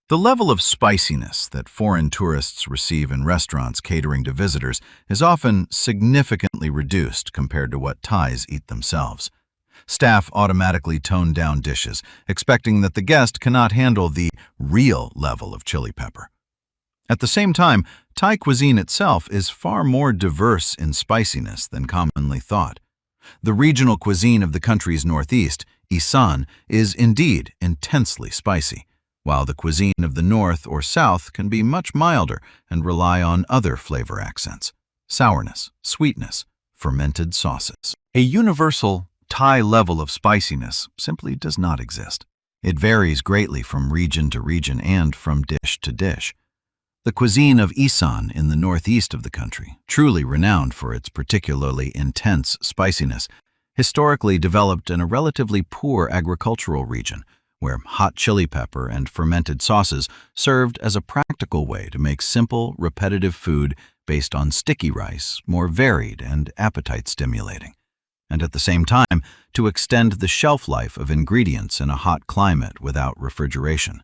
The level of spiciness that foreign tourists receive in restaurants catering to visitors is often significantly reduced compared to what Thais eat themselves. Staff automatically tone down dishes, expecting that the guest cannot handle the real level of chili pepper. At the same time, Thai cuisine itself is far more diverse in spiciness than commonly thought. The regional cuisine of the country's northeast, Isan, is indeed intensely spicy, while the cuisine of the north or south can be much milder and rely on other flavor accents: sourness, sweetness, fermented sauces. A universal Thai level of spiciness simply does not exist. It varies greatly from region to region and from dish to dish. The cuisine of Isan in the northeast of the country, truly renowned for its particularly intense spiciness, historically developed in a relatively poor agricultural region, where hot chili pepper and fermented sauces served as a practical way to make simple, repetitive food based on sticky rice more varied and appetite-stimulating, and at the same time to extend the shelf life of ingredients in a hot climate without refrigeration.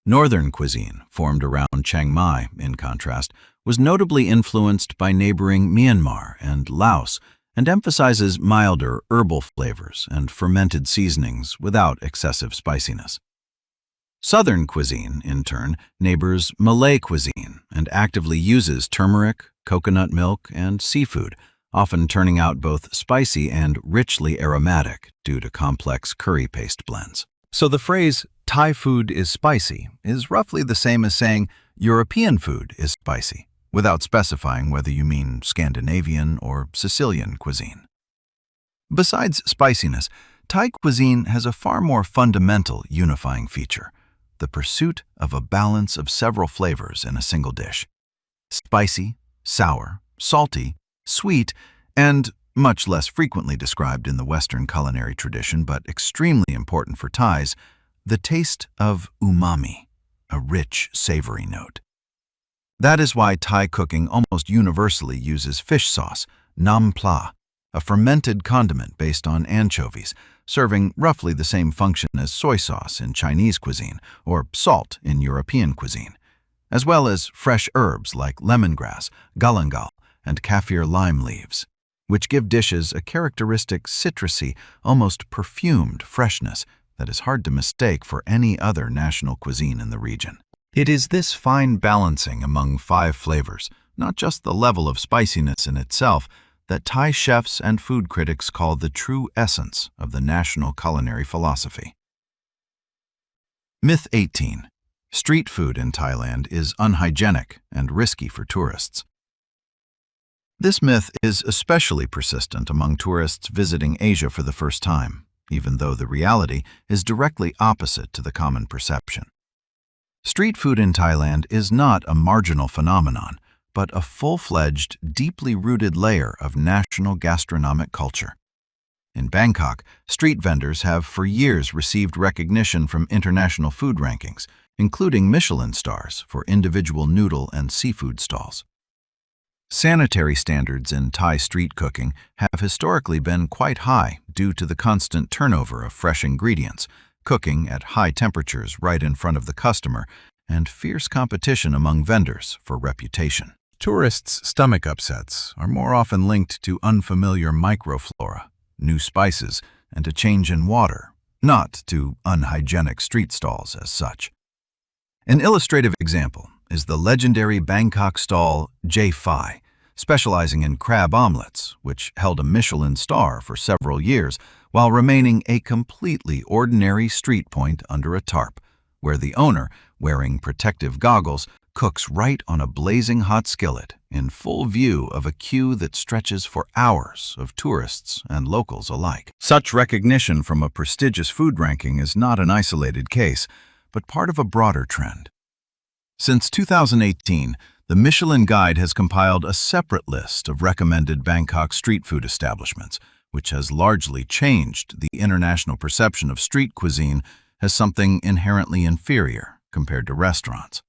Northern cuisine, formed around Chiang Mai, in contrast, was notably influenced by neighboring Myanmar and Laos and emphasizes milder herbal flavors and fermented seasonings without excessive spiciness. Southern cuisine, in turn, neighbors Malay cuisine and actively uses turmeric, coconut milk, and seafood, often turning out both spicy and richly aromatic due to complex curry paste blends. So the phrase, Thai food is spicy, is roughly the same as saying European food is spicy, without specifying whether you mean Scandinavian or Sicilian cuisine. Besides spiciness, Thai cuisine has a far more fundamental unifying feature: the pursuit of a balance of several flavors in a single dish. Spicy, sour, salty, sweet, and, much less frequently described in the Western culinary tradition but extremely important for Thais, the taste of umami, a rich, savory note. That is why Thai cooking almost universally uses fish sauce, nam pla, a fermented condiment based on anchovies, serving roughly the same function as soy sauce in Chinese cuisine or salt in European cuisine, as well as fresh herbs like lemongrass, galangal, and kaffir lime leaves, which give dishes a characteristic citrusy, almost perfumed freshness that is hard to mistake for any other national cuisine in the region. It is this fine balancing among 5 flavors, not just the level of spiciness in itself, that Thai chefs and food critics call the true essence of the national culinary philosophy. Myth 18. Street food in Thailand is unhygienic and risky for tourists. This myth is especially persistent among tourists visiting Asia for the first time, even though the reality is directly opposite to the common perception. Street food in Thailand is not a marginal phenomenon, but a full-fledged, deeply rooted layer of national gastronomic culture. In Bangkok, street vendors have for years received recognition from international food rankings, including Michelin stars for individual noodle and seafood stalls. Sanitary standards in Thai street cooking have historically been quite high due to the constant turnover of fresh ingredients, cooking at high temperatures right in front of the customer, and fierce competition among vendors for reputation. Tourists' stomach upsets are more often linked to unfamiliar microflora, new spices, and a change in water, not to unhygienic street stalls as such. An illustrative example is the legendary Bangkok stall J Phi, specializing in crab omelets, which held a Michelin star for several years while remaining a completely ordinary street point under a tarp, where the owner, wearing protective goggles, cooks right on a blazing hot skillet in full view of a queue that stretches for hours of tourists and locals alike. Such recognition from a prestigious food ranking is not an isolated case, but part of a broader trend. Since 2018, the Michelin Guide has compiled a separate list of recommended Bangkok street food establishments, which has largely changed the international perception of street cuisine as something inherently inferior compared to restaurants.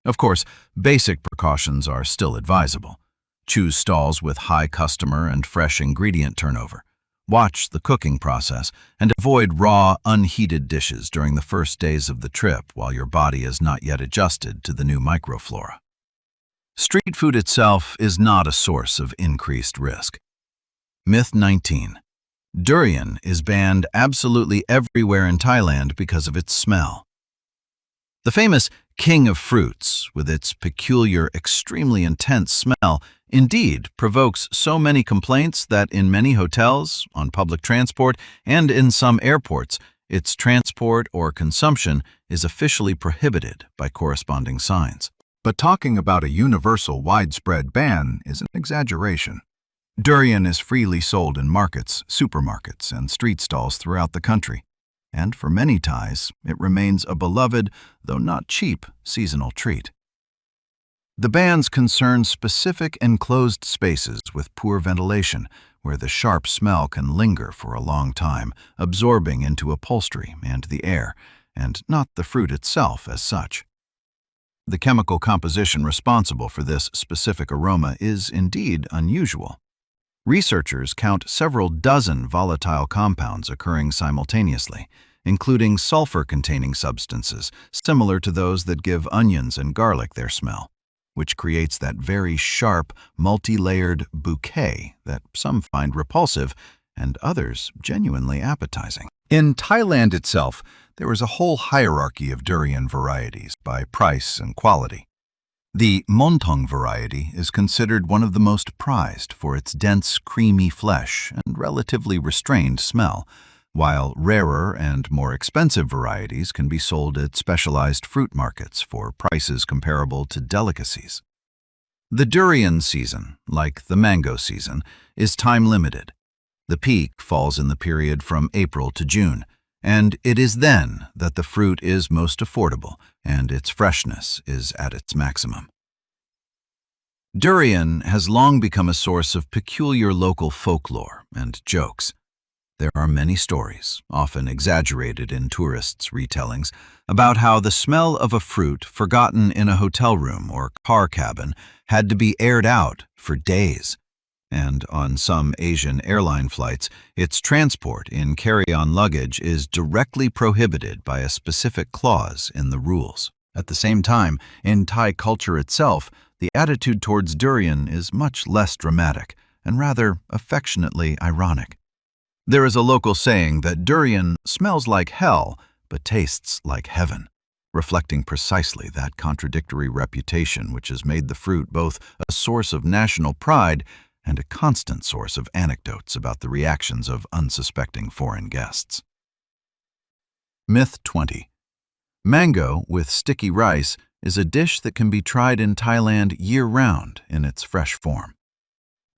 Of course, basic precautions are still advisable. Choose stalls with high customer and fresh ingredient turnover. Watch the cooking process and avoid raw, unheated dishes during the first days of the trip while your body is not yet adjusted to the new microflora. Street food itself is not a source of increased risk. Myth 19. Durian is banned absolutely everywhere in Thailand because of its smell. The famous king of fruits, with its peculiar, extremely intense smell, indeed provokes so many complaints that in many hotels, on public transport, and in some airports, its transport or consumption is officially prohibited by corresponding signs. But talking about a universal, widespread ban is an exaggeration. Durian is freely sold in markets, supermarkets, and street stalls throughout the country. And for many Thais, it remains a beloved, though not cheap, seasonal treat. The bans concern specific enclosed spaces with poor ventilation, where the sharp smell can linger for a long time, absorbing into upholstery and the air, and not the fruit itself as such. The chemical composition responsible for this specific aroma is indeed unusual. Researchers count several dozen volatile compounds occurring simultaneously, including sulfur-containing substances similar to those that give onions and garlic their smell, which creates that very sharp, multi-layered bouquet that some find repulsive and others genuinely appetizing. In Thailand itself, there is a whole hierarchy of durian varieties by price and quality. The montong variety is considered one of the most prized for its dense, creamy flesh and relatively restrained smell, while rarer and more expensive varieties can be sold at specialized fruit markets for prices comparable to delicacies. The durian season, like the mango season, is time-limited. The peak falls in the period from April to June, and it is then that the fruit is most affordable and its freshness is at its maximum. Durian has long become a source of peculiar local folklore and jokes. There are many stories, often exaggerated in tourists' retellings, about how the smell of a fruit forgotten in a hotel room or car cabin had to be aired out for days. And on some Asian airline flights, its transport in carry-on luggage is directly prohibited by a specific clause in the rules. At the same time, in Thai culture itself, the attitude towards durian is much less dramatic and rather affectionately ironic. There is a local saying that durian smells like hell but tastes like heaven, reflecting precisely that contradictory reputation which has made the fruit both a source of national pride and a constant source of anecdotes about the reactions of unsuspecting foreign guests. Myth 20. Mango with sticky rice is a dish that can be tried in Thailand year-round in its fresh form.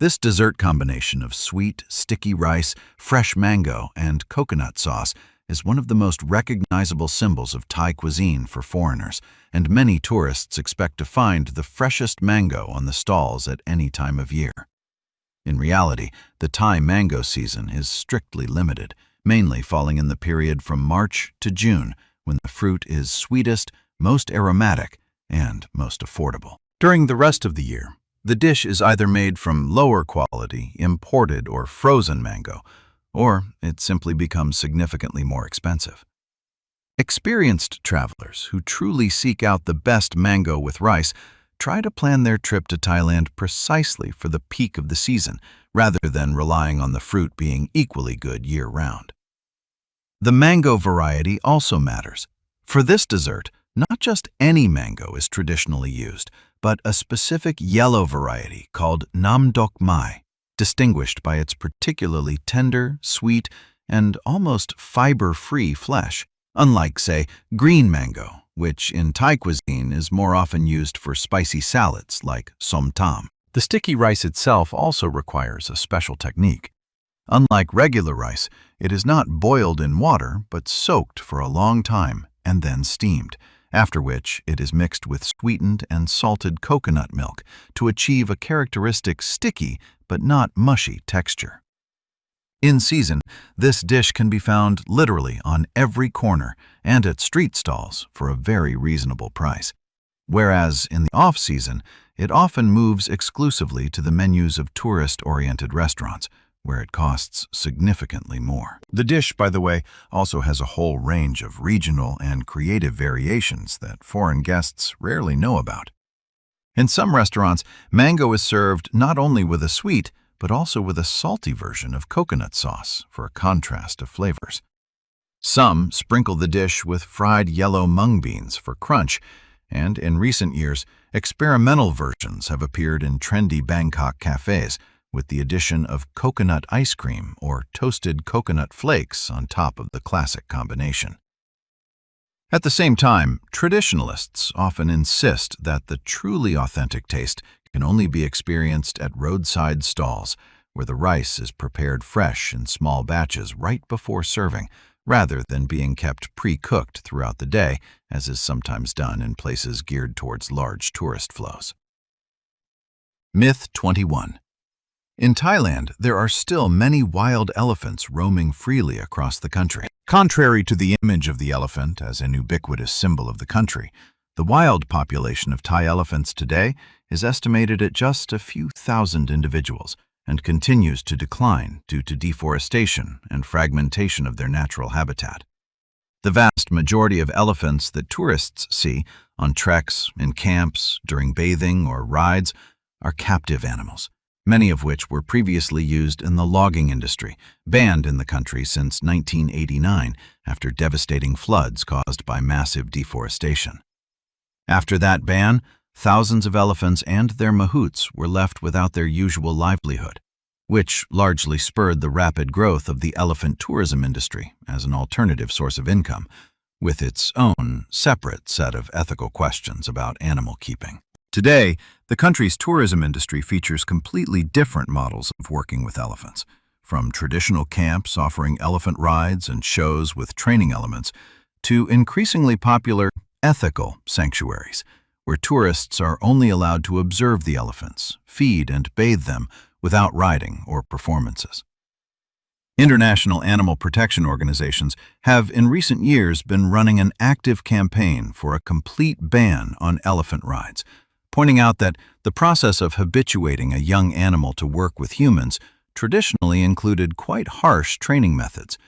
This dessert combination of sweet, sticky rice, fresh mango, and coconut sauce is one of the most recognizable symbols of Thai cuisine for foreigners, and many tourists expect to find the freshest mango on the stalls at any time of year. In reality, the Thai mango season is strictly limited, mainly falling in the period from March to June, when the fruit is sweetest, most aromatic, and most affordable. During the rest of the year, the dish is either made from lower quality, imported or frozen mango, or it simply becomes significantly more expensive. Experienced travelers who truly seek out the best mango with rice try to plan their trip to Thailand precisely for the peak of the season, rather than relying on the fruit being equally good year-round. The mango variety also matters. For this dessert, not just any mango is traditionally used, but a specific yellow variety called Nam Dok Mai, distinguished by its particularly tender, sweet, and almost fiber-free flesh, unlike, say, green mango, which in Thai cuisine is more often used for spicy salads like som tam. The sticky rice itself also requires a special technique. Unlike regular rice, it is not boiled in water but soaked for a long time and then steamed, after which it is mixed with sweetened and salted coconut milk to achieve a characteristic sticky but not mushy texture. In season, this dish can be found literally on every corner and at street stalls for a very reasonable price, whereas in the off-season, it often moves exclusively to the menus of tourist-oriented restaurants, where it costs significantly more. The dish, by the way, also has a whole range of regional and creative variations that foreign guests rarely know about. In some restaurants, mango is served not only with a sweet, but also with a salty version of coconut sauce for a contrast of flavors. Some sprinkle the dish with fried yellow mung beans for crunch, and in recent years, experimental versions have appeared in trendy Bangkok cafes, with the addition of coconut ice cream or toasted coconut flakes on top of the classic combination. At the same time, traditionalists often insist that the truly authentic taste can only be experienced at roadside stalls, where the rice is prepared fresh in small batches right before serving, rather than being kept pre-cooked throughout the day, as is sometimes done in places geared towards large tourist flows. Myth 21. In Thailand, there are still many wild elephants roaming freely across the country. Contrary to the image of the elephant as an ubiquitous symbol of the country, the wild population of Thai elephants today is estimated at just a few thousand individuals and continues to decline due to deforestation and fragmentation of their natural habitat. The vast majority of elephants that tourists see on treks, in camps, during bathing or rides are captive animals, many of which were previously used in the logging industry, banned in the country since 1989 after devastating floods caused by massive deforestation. After that ban, thousands of elephants and their mahouts were left without their usual livelihood, which largely spurred the rapid growth of the elephant tourism industry as an alternative source of income, with its own separate set of ethical questions about animal keeping. Today, the country's tourism industry features completely different models of working with elephants, from traditional camps offering elephant rides and shows with training elements, to increasingly popular ethical sanctuaries, where tourists are only allowed to observe the elephants, feed and bathe them without riding or performances. International animal protection organizations have in recent years been running an active campaign for a complete ban on elephant rides, pointing out that the process of habituating a young animal to work with humans traditionally included quite harsh training methods,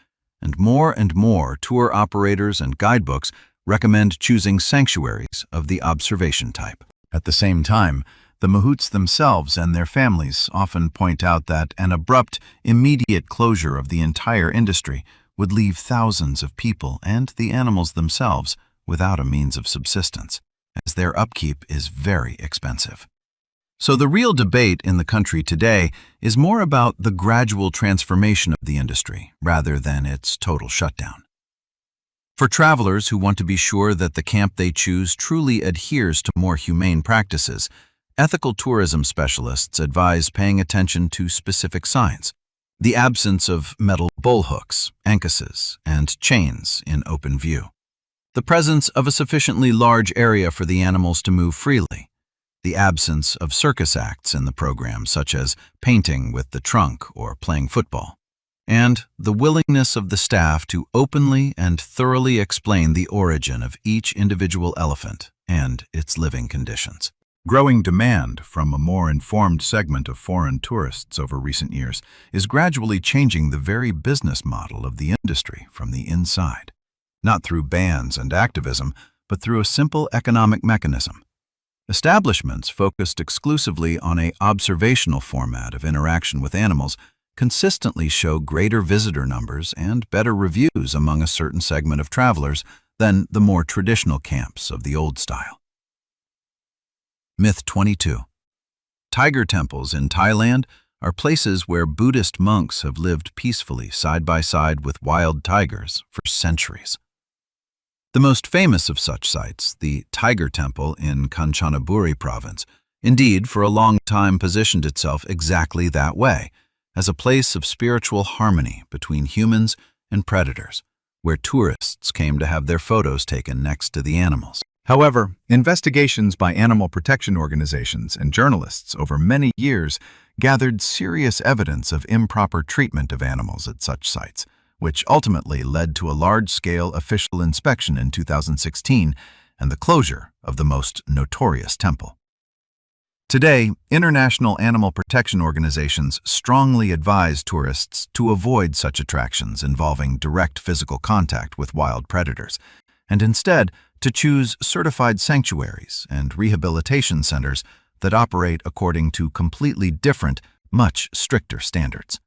and more tour operators and guidebooks recommend choosing sanctuaries of the observation type. At the same time, the mahouts themselves and their families often point out that an abrupt, immediate closure of the entire industry would leave thousands of people and the animals themselves without a means of subsistence, as their upkeep is very expensive. So the real debate in the country today is more about the gradual transformation of the industry rather than its total shutdown. For travelers who want to be sure that the camp they choose truly adheres to more humane practices, Ethical tourism specialists advise paying attention to specific signs: the absence of metal bullhooks, ankuses, and chains in open view, the presence of a sufficiently large area for the animals to move freely, the absence of circus acts in the program, such as painting with the trunk or playing football, and the willingness of the staff to openly and thoroughly explain the origin of each individual elephant and its living conditions. Growing demand from a more informed segment of foreign tourists over recent years is gradually changing the very business model of the industry from the inside, not through bans and activism, but through a simple economic mechanism. Establishments focused exclusively on an observational format of interaction with animals consistently show greater visitor numbers and better reviews among a certain segment of travelers than the more traditional camps of the old style. Myth 22. Tiger temples in Thailand are places where Buddhist monks have lived peacefully side by side with wild tigers for centuries. The most famous of such sites, the Tiger Temple in Kanchanaburi province, indeed for a long time positioned itself exactly that way, as a place of spiritual harmony between humans and predators, where tourists came to have their photos taken next to the animals. However, investigations by animal protection organizations and journalists over many years gathered serious evidence of improper treatment of animals at such sites, which ultimately led to a large-scale official inspection in 2016 and the closure of the most notorious temple. Today, international animal protection organizations strongly advise tourists to avoid such attractions involving direct physical contact with wild predators, and instead to choose certified sanctuaries and rehabilitation centers that operate according to completely different, much stricter standards.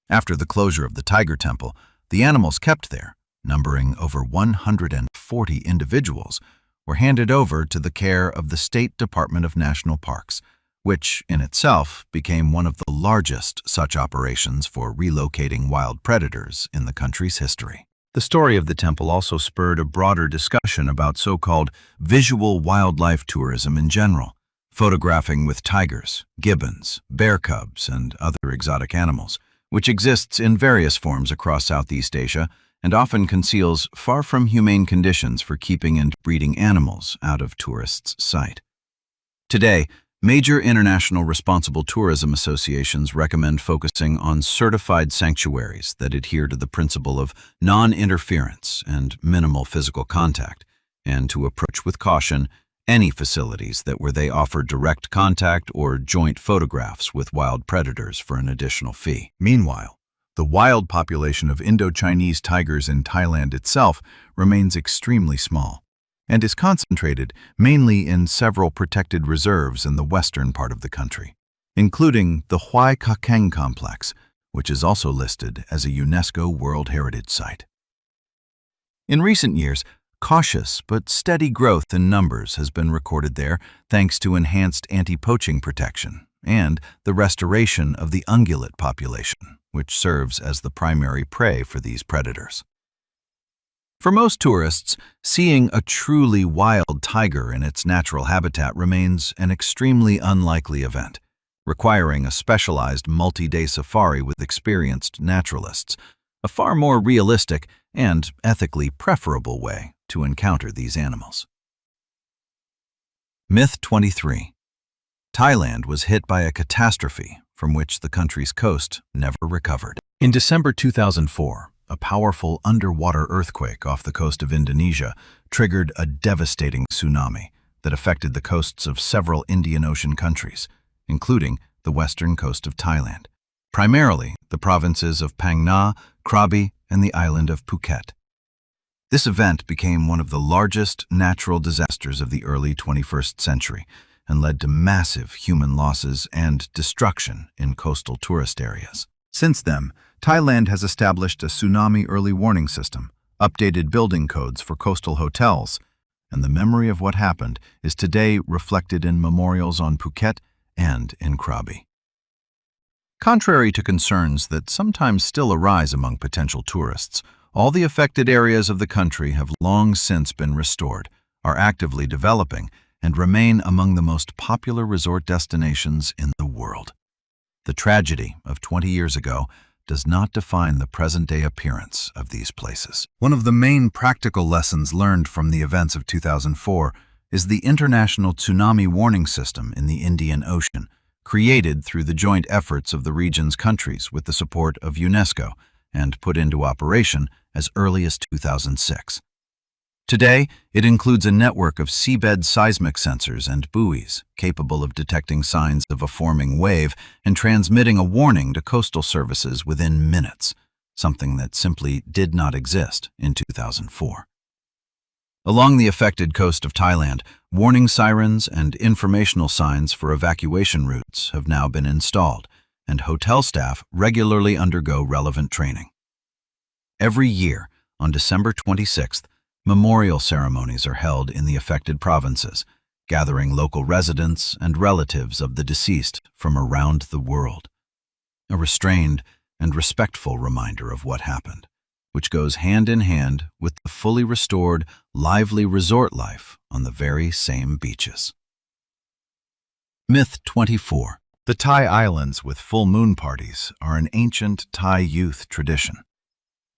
After the closure of the Tiger Temple, the animals kept there, numbering over 140 individuals, were handed over to the care of the State Department of National Parks, which in itself became one of the largest such operations for relocating wild predators in the country's history. The story of the temple also spurred a broader discussion about so-called visual wildlife tourism in general, photographing with tigers, gibbons, bear cubs, and other exotic animals, which exists in various forms across Southeast Asia and often conceals far from humane conditions for keeping and breeding animals out of tourists' sight. Today, major international responsible tourism associations recommend focusing on certified sanctuaries that adhere to the principle of non-interference and minimal physical contact, and to approach with caution any facilities where they offer direct contact or joint photographs with wild predators for an additional fee. Meanwhile, the wild population of Indo-Chinese tigers in Thailand itself remains extremely small and is concentrated mainly in several protected reserves in the western part of the country, including the Huai Kakeng complex, which is also listed as a UNESCO World Heritage Site. In recent years, cautious but steady growth in numbers has been recorded there thanks to enhanced anti-poaching protection and the restoration of the ungulate population, which serves as the primary prey for these predators. For most tourists, seeing a truly wild tiger in its natural habitat remains an extremely unlikely event, requiring a specialized multi-day safari with experienced naturalists, a far more realistic and ethically preferable way to encounter these animals. Myth 23. Thailand was hit by a catastrophe from which the country's coast never recovered. In December 2004, a powerful underwater earthquake off the coast of Indonesia triggered a devastating tsunami that affected the coasts of several Indian Ocean countries, including the western coast of Thailand, primarily the provinces of Phang Nga, Krabi, and the island of Phuket. This event became one of the largest natural disasters of the early 21st century and led to massive human losses and destruction in coastal tourist areas. Since then, Thailand has established a tsunami early warning system, updated building codes for coastal hotels, and the memory of what happened is today reflected in memorials on Phuket and in Krabi. Contrary to concerns that sometimes still arise among potential tourists, all the affected areas of the country have long since been restored, are actively developing, and remain among the most popular resort destinations in the world. The tragedy of 20 years ago does not define the present-day appearance of these places. One of the main practical lessons learned from the events of 2004 is the International Tsunami Warning System in the Indian Ocean, created through the joint efforts of the region's countries with the support of UNESCO and put into operation as early as 2006. Today, it includes a network of seabed seismic sensors and buoys capable of detecting signs of a forming wave and transmitting a warning to coastal services within minutes, something that simply did not exist in 2004. Along the affected coast of Thailand, warning sirens and informational signs for evacuation routes have now been installed, and hotel staff regularly undergo relevant training. Every year, on December 26th, memorial ceremonies are held in the affected provinces, gathering local residents and relatives of the deceased from around the world. A restrained and respectful reminder of what happened, which goes hand in hand with the fully restored, lively resort life on the very same beaches. Myth 24. The Thai islands with full moon parties are an ancient Thai youth tradition.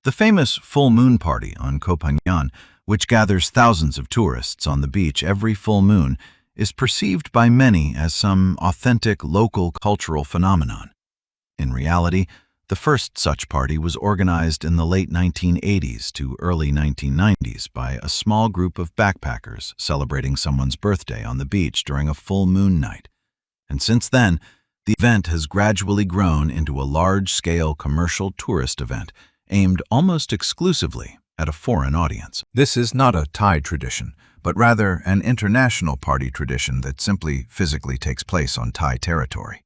The famous full moon party on Koh Phangan, which gathers thousands of tourists on the beach every full moon, is perceived by many as some authentic local cultural phenomenon. In reality, the first such party was organized in the late 1980s to early 1990s by a small group of backpackers celebrating someone's birthday on the beach during a full moon night. And since then, the event has gradually grown into a large-scale commercial tourist event aimed almost exclusively at a foreign audience. This is not a Thai tradition, but rather an international party tradition that simply physically takes place on Thai territory.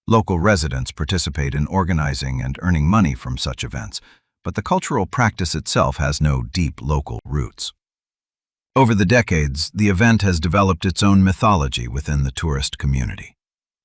Local residents participate in organizing and earning money from such events, but the cultural practice itself has no deep local roots. Over the decades, the event has developed its own mythology within the tourist community.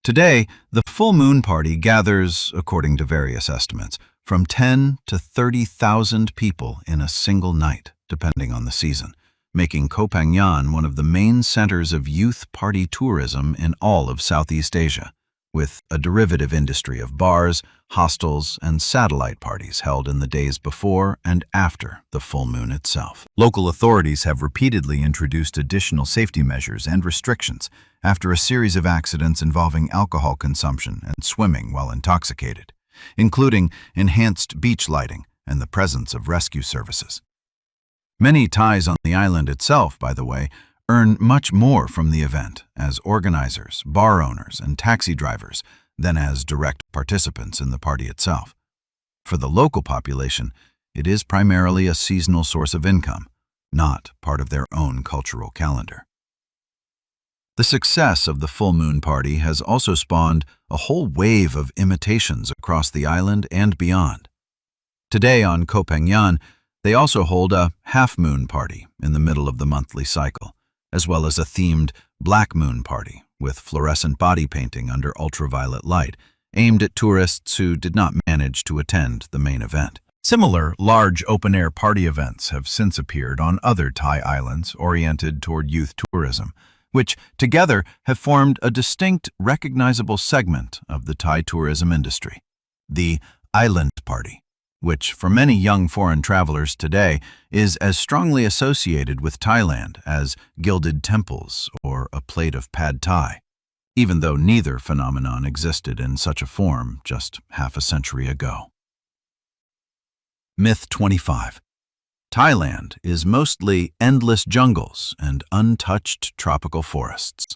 Today, the full moon party gathers, according to various estimates, from 10 to 30,000 people in a single night, depending on the season, making Koh Phangan one of the main centers of youth party tourism in all of Southeast Asia, with a derivative industry of bars, hostels, and satellite parties held in the days before and after the full moon itself. Local authorities have repeatedly introduced additional safety measures and restrictions after a series of accidents involving alcohol consumption and swimming while intoxicated, including enhanced beach lighting and the presence of rescue services. Many Thais on the island itself, by the way, earn much more from the event as organizers, bar owners, and taxi drivers than as direct participants in the party itself. For the local population, it is primarily a seasonal source of income, not part of their own cultural calendar. The success of the full moon party has also spawned a whole wave of imitations across the island and beyond. Today on Koh Phangan, they also hold a half-moon party in the middle of the monthly cycle, as well as a themed black moon party with fluorescent body painting under ultraviolet light, aimed at tourists who did not manage to attend the main event. Similar large open-air party events have since appeared on other Thai islands oriented toward youth tourism, which together have formed a distinct, recognizable segment of the Thai tourism industry, the Island Party, which for many young foreign travelers today is as strongly associated with Thailand as gilded temples or a plate of pad thai, even though neither phenomenon existed in such a form just half a century ago. Myth 25. Thailand is mostly endless jungles and untouched tropical forests.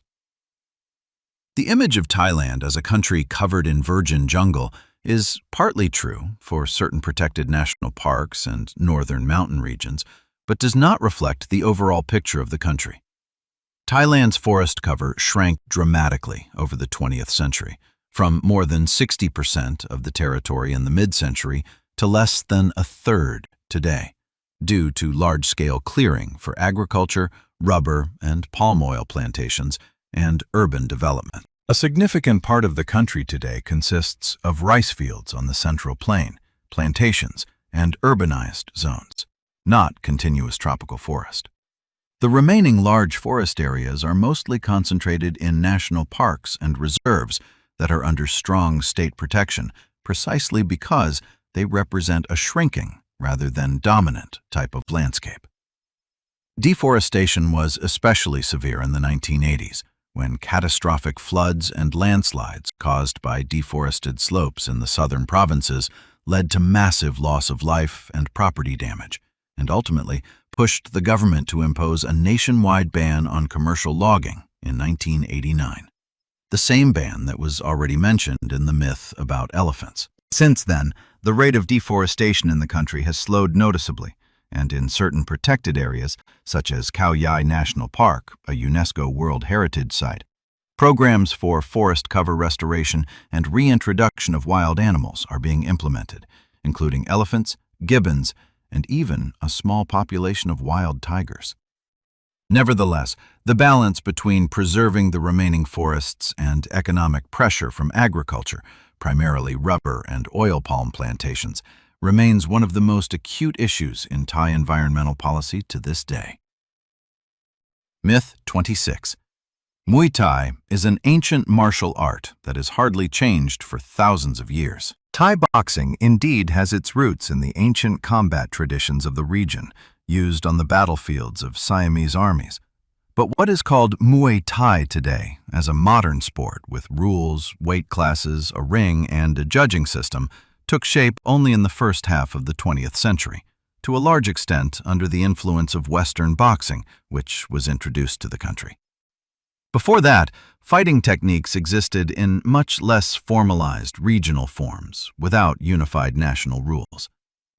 The image of Thailand as a country covered in virgin jungle is partly true for certain protected national parks and northern mountain regions, but does not reflect the overall picture of the country. Thailand's forest cover shrank dramatically over the 20th century, from more than 60% of the territory in the mid-century to less than a third today, due to large-scale clearing for agriculture, rubber, and palm oil plantations, and urban development. A significant part of the country today consists of rice fields on the Central Plain, plantations, and urbanized zones, not continuous tropical forest. The remaining large forest areas are mostly concentrated in national parks and reserves that are under strong state protection, precisely because they represent a shrinking rather than dominant type of landscape. Deforestation was especially severe in the 1980s, when catastrophic floods and landslides caused by deforested slopes in the southern provinces led to massive loss of life and property damage, and ultimately pushed the government to impose a nationwide ban on commercial logging in 1989. The same ban that was already mentioned in the myth about elephants. Since then, the rate of deforestation in the country has slowed noticeably, and in certain protected areas, such as Khao Yai National Park, a UNESCO World Heritage Site, programs for forest cover restoration and reintroduction of wild animals are being implemented, including elephants, gibbons, and even a small population of wild tigers. Nevertheless, the balance between preserving the remaining forests and economic pressure from agriculture, primarily rubber and oil palm plantations, remains one of the most acute issues in Thai environmental policy to this day. Myth 26. Muay Thai is an ancient martial art that has hardly changed for thousands of years. Thai boxing indeed has its roots in the ancient combat traditions of the region, used on the battlefields of Siamese armies. But what is called Muay Thai today, as a modern sport with rules, weight classes, a ring, and a judging system, took shape only in the first half of the 20th century, to a large extent under the influence of Western boxing, which was introduced to the country. Before that, fighting techniques existed in much less formalized regional forms, without unified national rules.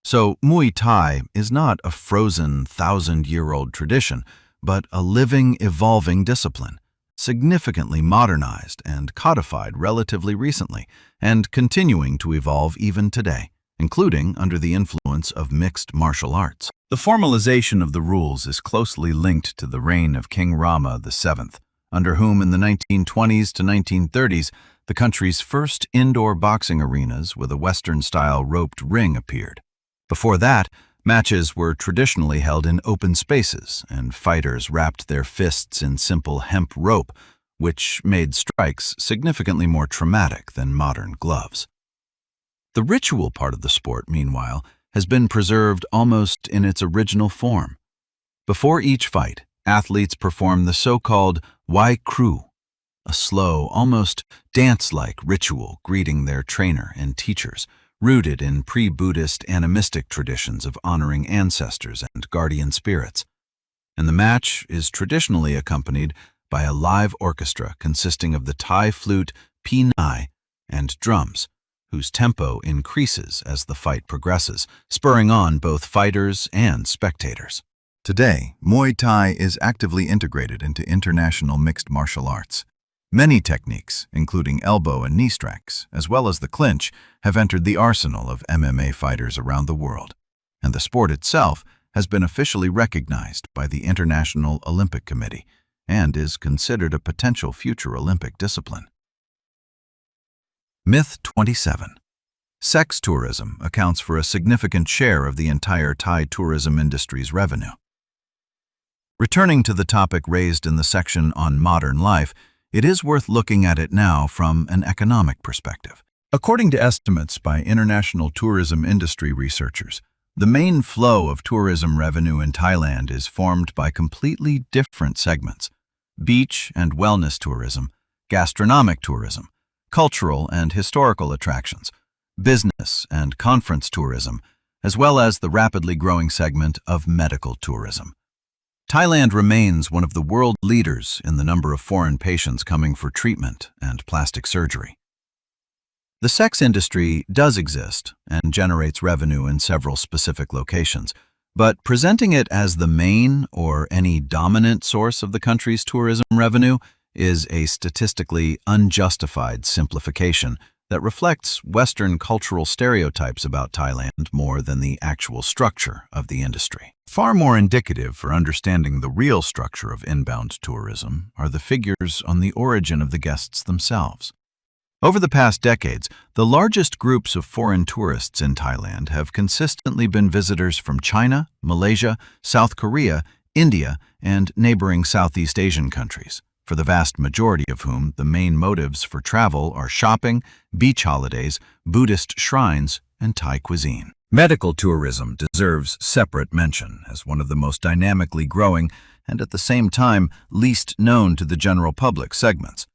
So Muay Thai is not a frozen, thousand-year-old tradition, but a living, evolving discipline, significantly modernized and codified relatively recently, and continuing to evolve even today, including under the influence of mixed martial arts. The formalization of the rules is closely linked to the reign of King Rama VII, under whom in the 1920s to 1930s, the country's first indoor boxing arenas with a Western-style roped ring appeared. Before that, matches were traditionally held in open spaces, and fighters wrapped their fists in simple hemp rope, which made strikes significantly more traumatic than modern gloves. The ritual part of the sport, meanwhile, has been preserved almost in its original form. Before each fight, athletes perform the so-called Wai Kru, a slow, almost dance-like ritual greeting their trainer and teachers, rooted in pre-Buddhist animistic traditions of honoring ancestors and guardian spirits. And the match is traditionally accompanied by a live orchestra consisting of the Thai flute P'nai and drums, whose tempo increases as the fight progresses, spurring on both fighters and spectators. Today, Muay Thai is actively integrated into international mixed martial arts. Many techniques, including elbow and knee strikes, as well as the clinch, have entered the arsenal of MMA fighters around the world, and the sport itself has been officially recognized by the International Olympic Committee and is considered a potential future Olympic discipline. Myth 27. Sex tourism accounts for a significant share of the entire Thai tourism industry's revenue. Returning to the topic raised in the section on modern life, it is worth looking at it now from an economic perspective. According to estimates by international tourism industry researchers, the main flow of tourism revenue in Thailand is formed by completely different segments: beach and wellness tourism, gastronomic tourism, cultural and historical attractions, business and conference tourism, as well as the rapidly growing segment of medical tourism. Thailand remains one of the world leaders in the number of foreign patients coming for treatment and plastic surgery. The sex industry does exist and generates revenue in several specific locations, but presenting it as the main or any dominant source of the country's tourism revenue is a statistically unjustified simplification that reflects Western cultural stereotypes about Thailand more than the actual structure of the industry. Far more indicative for understanding the real structure of inbound tourism are the figures on the origin of the guests themselves. Over the past decades, the largest groups of foreign tourists in Thailand have consistently been visitors from China, Malaysia, South Korea, India, and neighboring Southeast Asian countries, for the vast majority of whom the main motives for travel are shopping, beach holidays, Buddhist shrines, and Thai cuisine. Medical tourism deserves separate mention as one of the most dynamically growing and at the same time least known to the general public segments.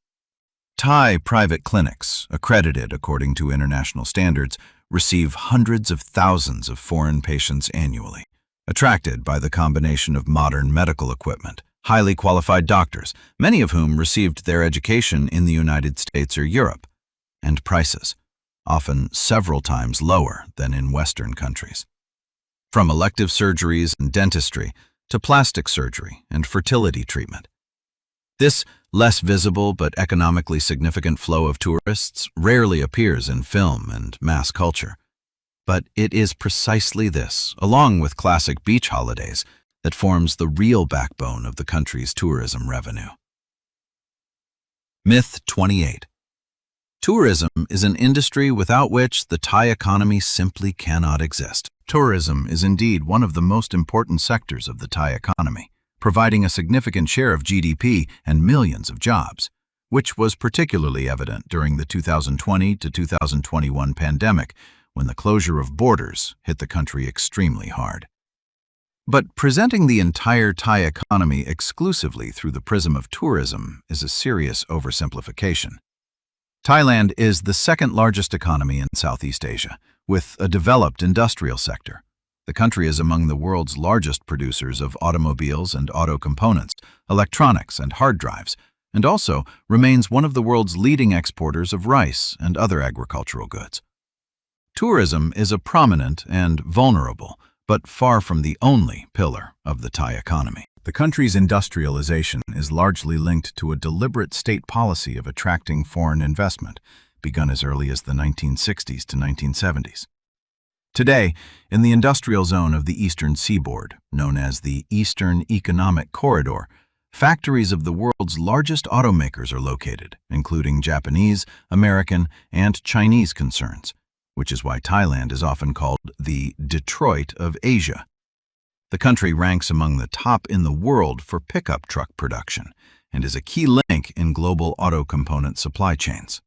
Thai private clinics, accredited according to international standards, receive hundreds of thousands of foreign patients annually, attracted by the combination of modern medical equipment, highly qualified doctors, many of whom received their education in the United States or Europe, and prices, often several times lower than in Western countries. From elective surgeries and dentistry to plastic surgery and fertility treatment. This less visible but economically significant flow of tourists rarely appears in film and mass culture. But it is precisely this, along with classic beach holidays, that forms the real backbone of the country's tourism revenue. Myth 28. Tourism is an industry without which the Thai economy simply cannot exist. Tourism is indeed one of the most important sectors of the Thai economy, providing a significant share of GDP and millions of jobs, which was particularly evident during the 2020 to 2021 pandemic, when the closure of borders hit the country extremely hard. But presenting the entire Thai economy exclusively through the prism of tourism is a serious oversimplification. Thailand is the second largest economy in Southeast Asia, with a developed industrial sector. The country is among the world's largest producers of automobiles and auto components, electronics and hard drives, and also remains one of the world's leading exporters of rice and other agricultural goods. Tourism is a prominent and vulnerable, but far from the only pillar of the Thai economy. The country's industrialization is largely linked to a deliberate state policy of attracting foreign investment, begun as early as the 1960s to 1970s. Today, in the industrial zone of the Eastern Seaboard, known as the Eastern Economic Corridor, factories of the world's largest automakers are located, including Japanese, American, and Chinese concerns, which is why Thailand is often called the Detroit of Asia. The country ranks among the top in the world for pickup truck production and is a key link in global auto component supply chains.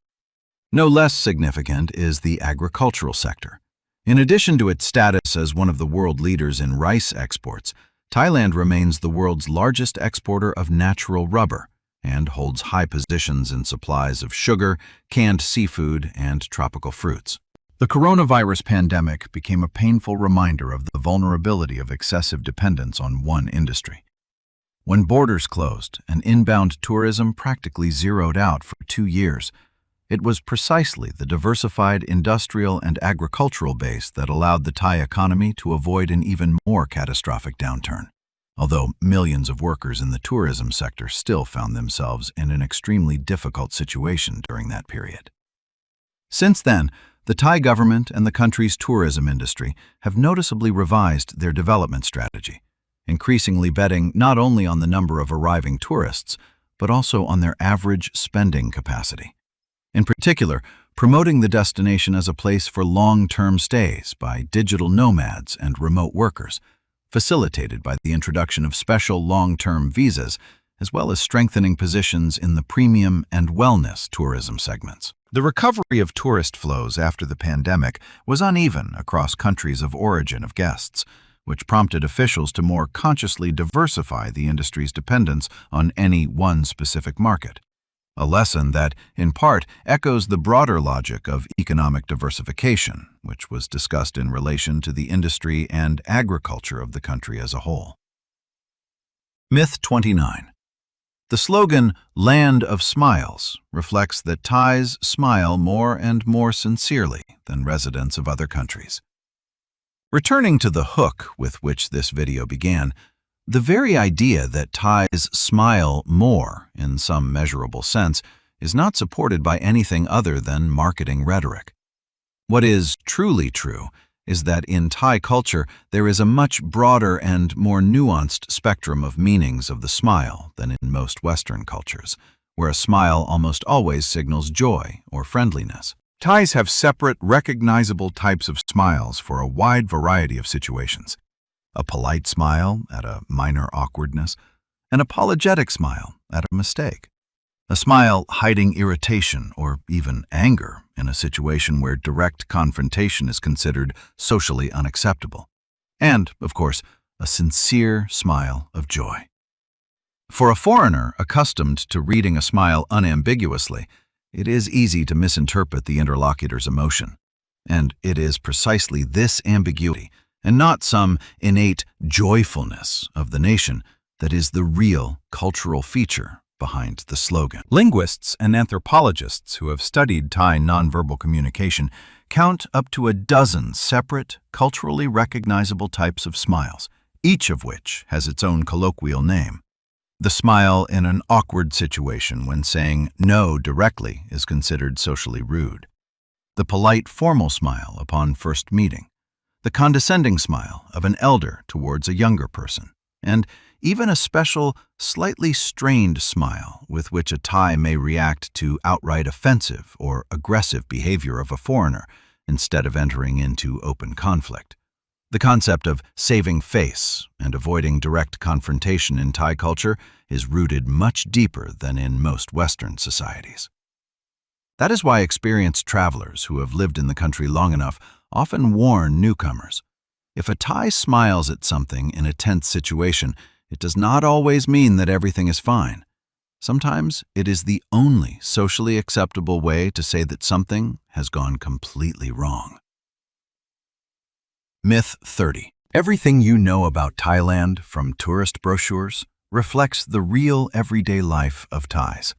No less significant is the agricultural sector. In addition to its status as one of the world leaders in rice exports, Thailand remains the world's largest exporter of natural rubber and holds high positions in supplies of sugar, canned seafood, and tropical fruits. The coronavirus pandemic became a painful reminder of the vulnerability of excessive dependence on one industry. When borders closed and inbound tourism practically zeroed out for 2 years, it was precisely the diversified industrial and agricultural base that allowed the Thai economy to avoid an even more catastrophic downturn, although millions of workers in the tourism sector still found themselves in an extremely difficult situation during that period. Since then, the Thai government and the country's tourism industry have noticeably revised their development strategy, increasingly betting not only on the number of arriving tourists, but also on their average spending capacity. In particular, promoting the destination as a place for long-term stays by digital nomads and remote workers, facilitated by the introduction of special long-term visas, as well as strengthening positions in the premium and wellness tourism segments. The recovery of tourist flows after the pandemic was uneven across countries of origin of guests, which prompted officials to more consciously diversify the industry's dependence on any one specific market. A lesson that, in part, echoes the broader logic of economic diversification, which was discussed in relation to the industry and agriculture of the country as a whole. Myth 29. The slogan, "Land of Smiles," reflects that Thais smile more and more sincerely than residents of other countries. Returning to the hook with which this video began, the very idea that Thais smile more in some measurable sense is not supported by anything other than marketing rhetoric. What is truly true is that in Thai culture there is a much broader and more nuanced spectrum of meanings of the smile than in most Western cultures, where a smile almost always signals joy or friendliness. Thais have separate, recognizable types of smiles for a wide variety of situations. a polite smile at a minor awkwardness, an apologetic smile at a mistake, a smile hiding irritation or even anger in a situation where direct confrontation is considered socially unacceptable, and, of course, a sincere smile of joy. For a foreigner accustomed to reading a smile unambiguously, it is easy to misinterpret the interlocutor's emotion. And it is precisely this ambiguity, and not some innate joyfulness of the nation, that is the real cultural feature behind the slogan. Linguists and anthropologists who have studied Thai nonverbal communication count up to a dozen separate, culturally recognizable types of smiles, each of which has its own colloquial name. The smile in an awkward situation when saying no directly is considered socially rude. The polite, formal smile upon first meeting, the condescending smile of an elder towards a younger person, and even a special, slightly strained smile with which a Thai may react to outright offensive or aggressive behavior of a foreigner instead of entering into open conflict. The concept of saving face and avoiding direct confrontation in Thai culture is rooted much deeper than in most Western societies. That is why experienced travelers who have lived in the country long enough often warn newcomers. If a Thai smiles at something in a tense situation, it does not always mean that everything is fine. Sometimes it is the only socially acceptable way to say that something has gone completely wrong. Myth 30. Everything you know about Thailand from tourist brochures reflects the real everyday life of Thais.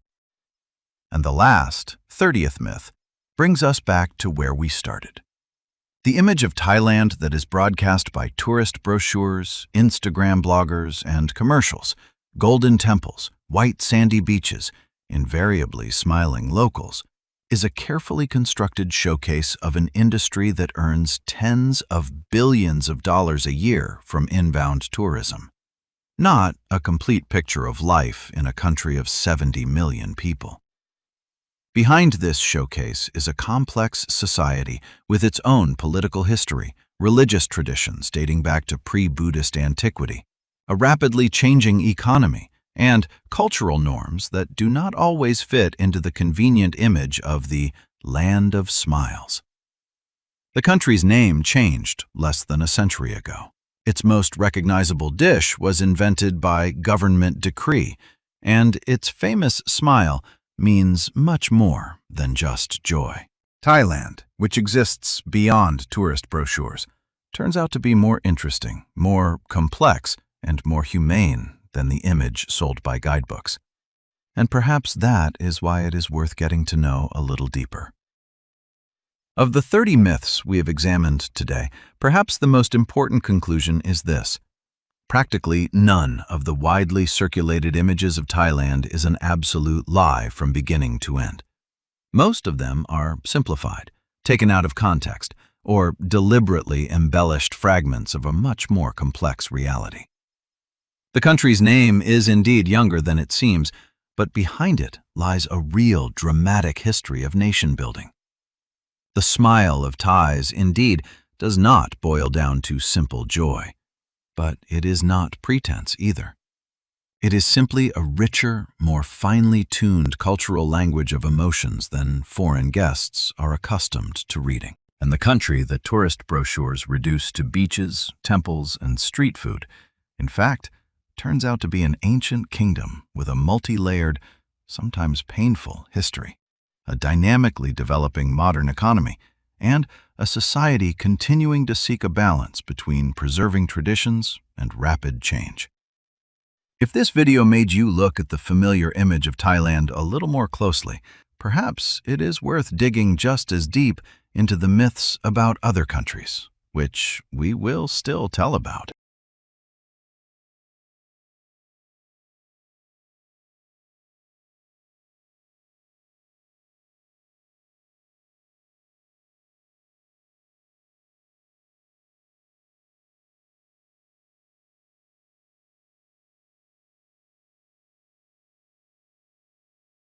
And the last, 30th myth, brings us back to where we started. The image of Thailand that is broadcast by tourist brochures, Instagram bloggers, and commercials, golden temples, white sandy beaches, invariably smiling locals, is a carefully constructed showcase of an industry that earns tens of billions of dollars a year from inbound tourism. Not a complete picture of life in a country of 70 million people. Behind this showcase is a complex society with its own political history, religious traditions dating back to pre-Buddhist antiquity, a rapidly changing economy, and cultural norms that do not always fit into the convenient image of the Land of Smiles. The country's name changed less than a century ago. Its most recognizable dish was invented by government decree, and its famous smile means much more than just joy. Thailand, which exists beyond tourist brochures, turns out to be more interesting, more complex, and more humane than the image sold by guidebooks. And perhaps that is why it is worth getting to know a little deeper. Of the 30 myths we have examined today, perhaps the most important conclusion is this. Practically none of the widely circulated images of Thailand is an absolute lie from beginning to end. Most of them are simplified, taken out of context, or deliberately embellished fragments of a much more complex reality. The country's name is indeed younger than it seems, but behind it lies a real dramatic history of nation-building. The smile of Thais, indeed, does not boil down to simple joy. But it is not pretense either. It is simply a richer, more finely tuned cultural language of emotions than foreign guests are accustomed to reading. And the country that tourist brochures reduce to beaches, temples, and street food, in fact, turns out to be an ancient kingdom with a multi-layered, sometimes painful history, a dynamically developing modern economy, and a society continuing to seek a balance between preserving traditions and rapid change. If this video made you look at the familiar image of Thailand a little more closely, perhaps it is worth digging just as deep into the myths about other countries, which we will still tell about.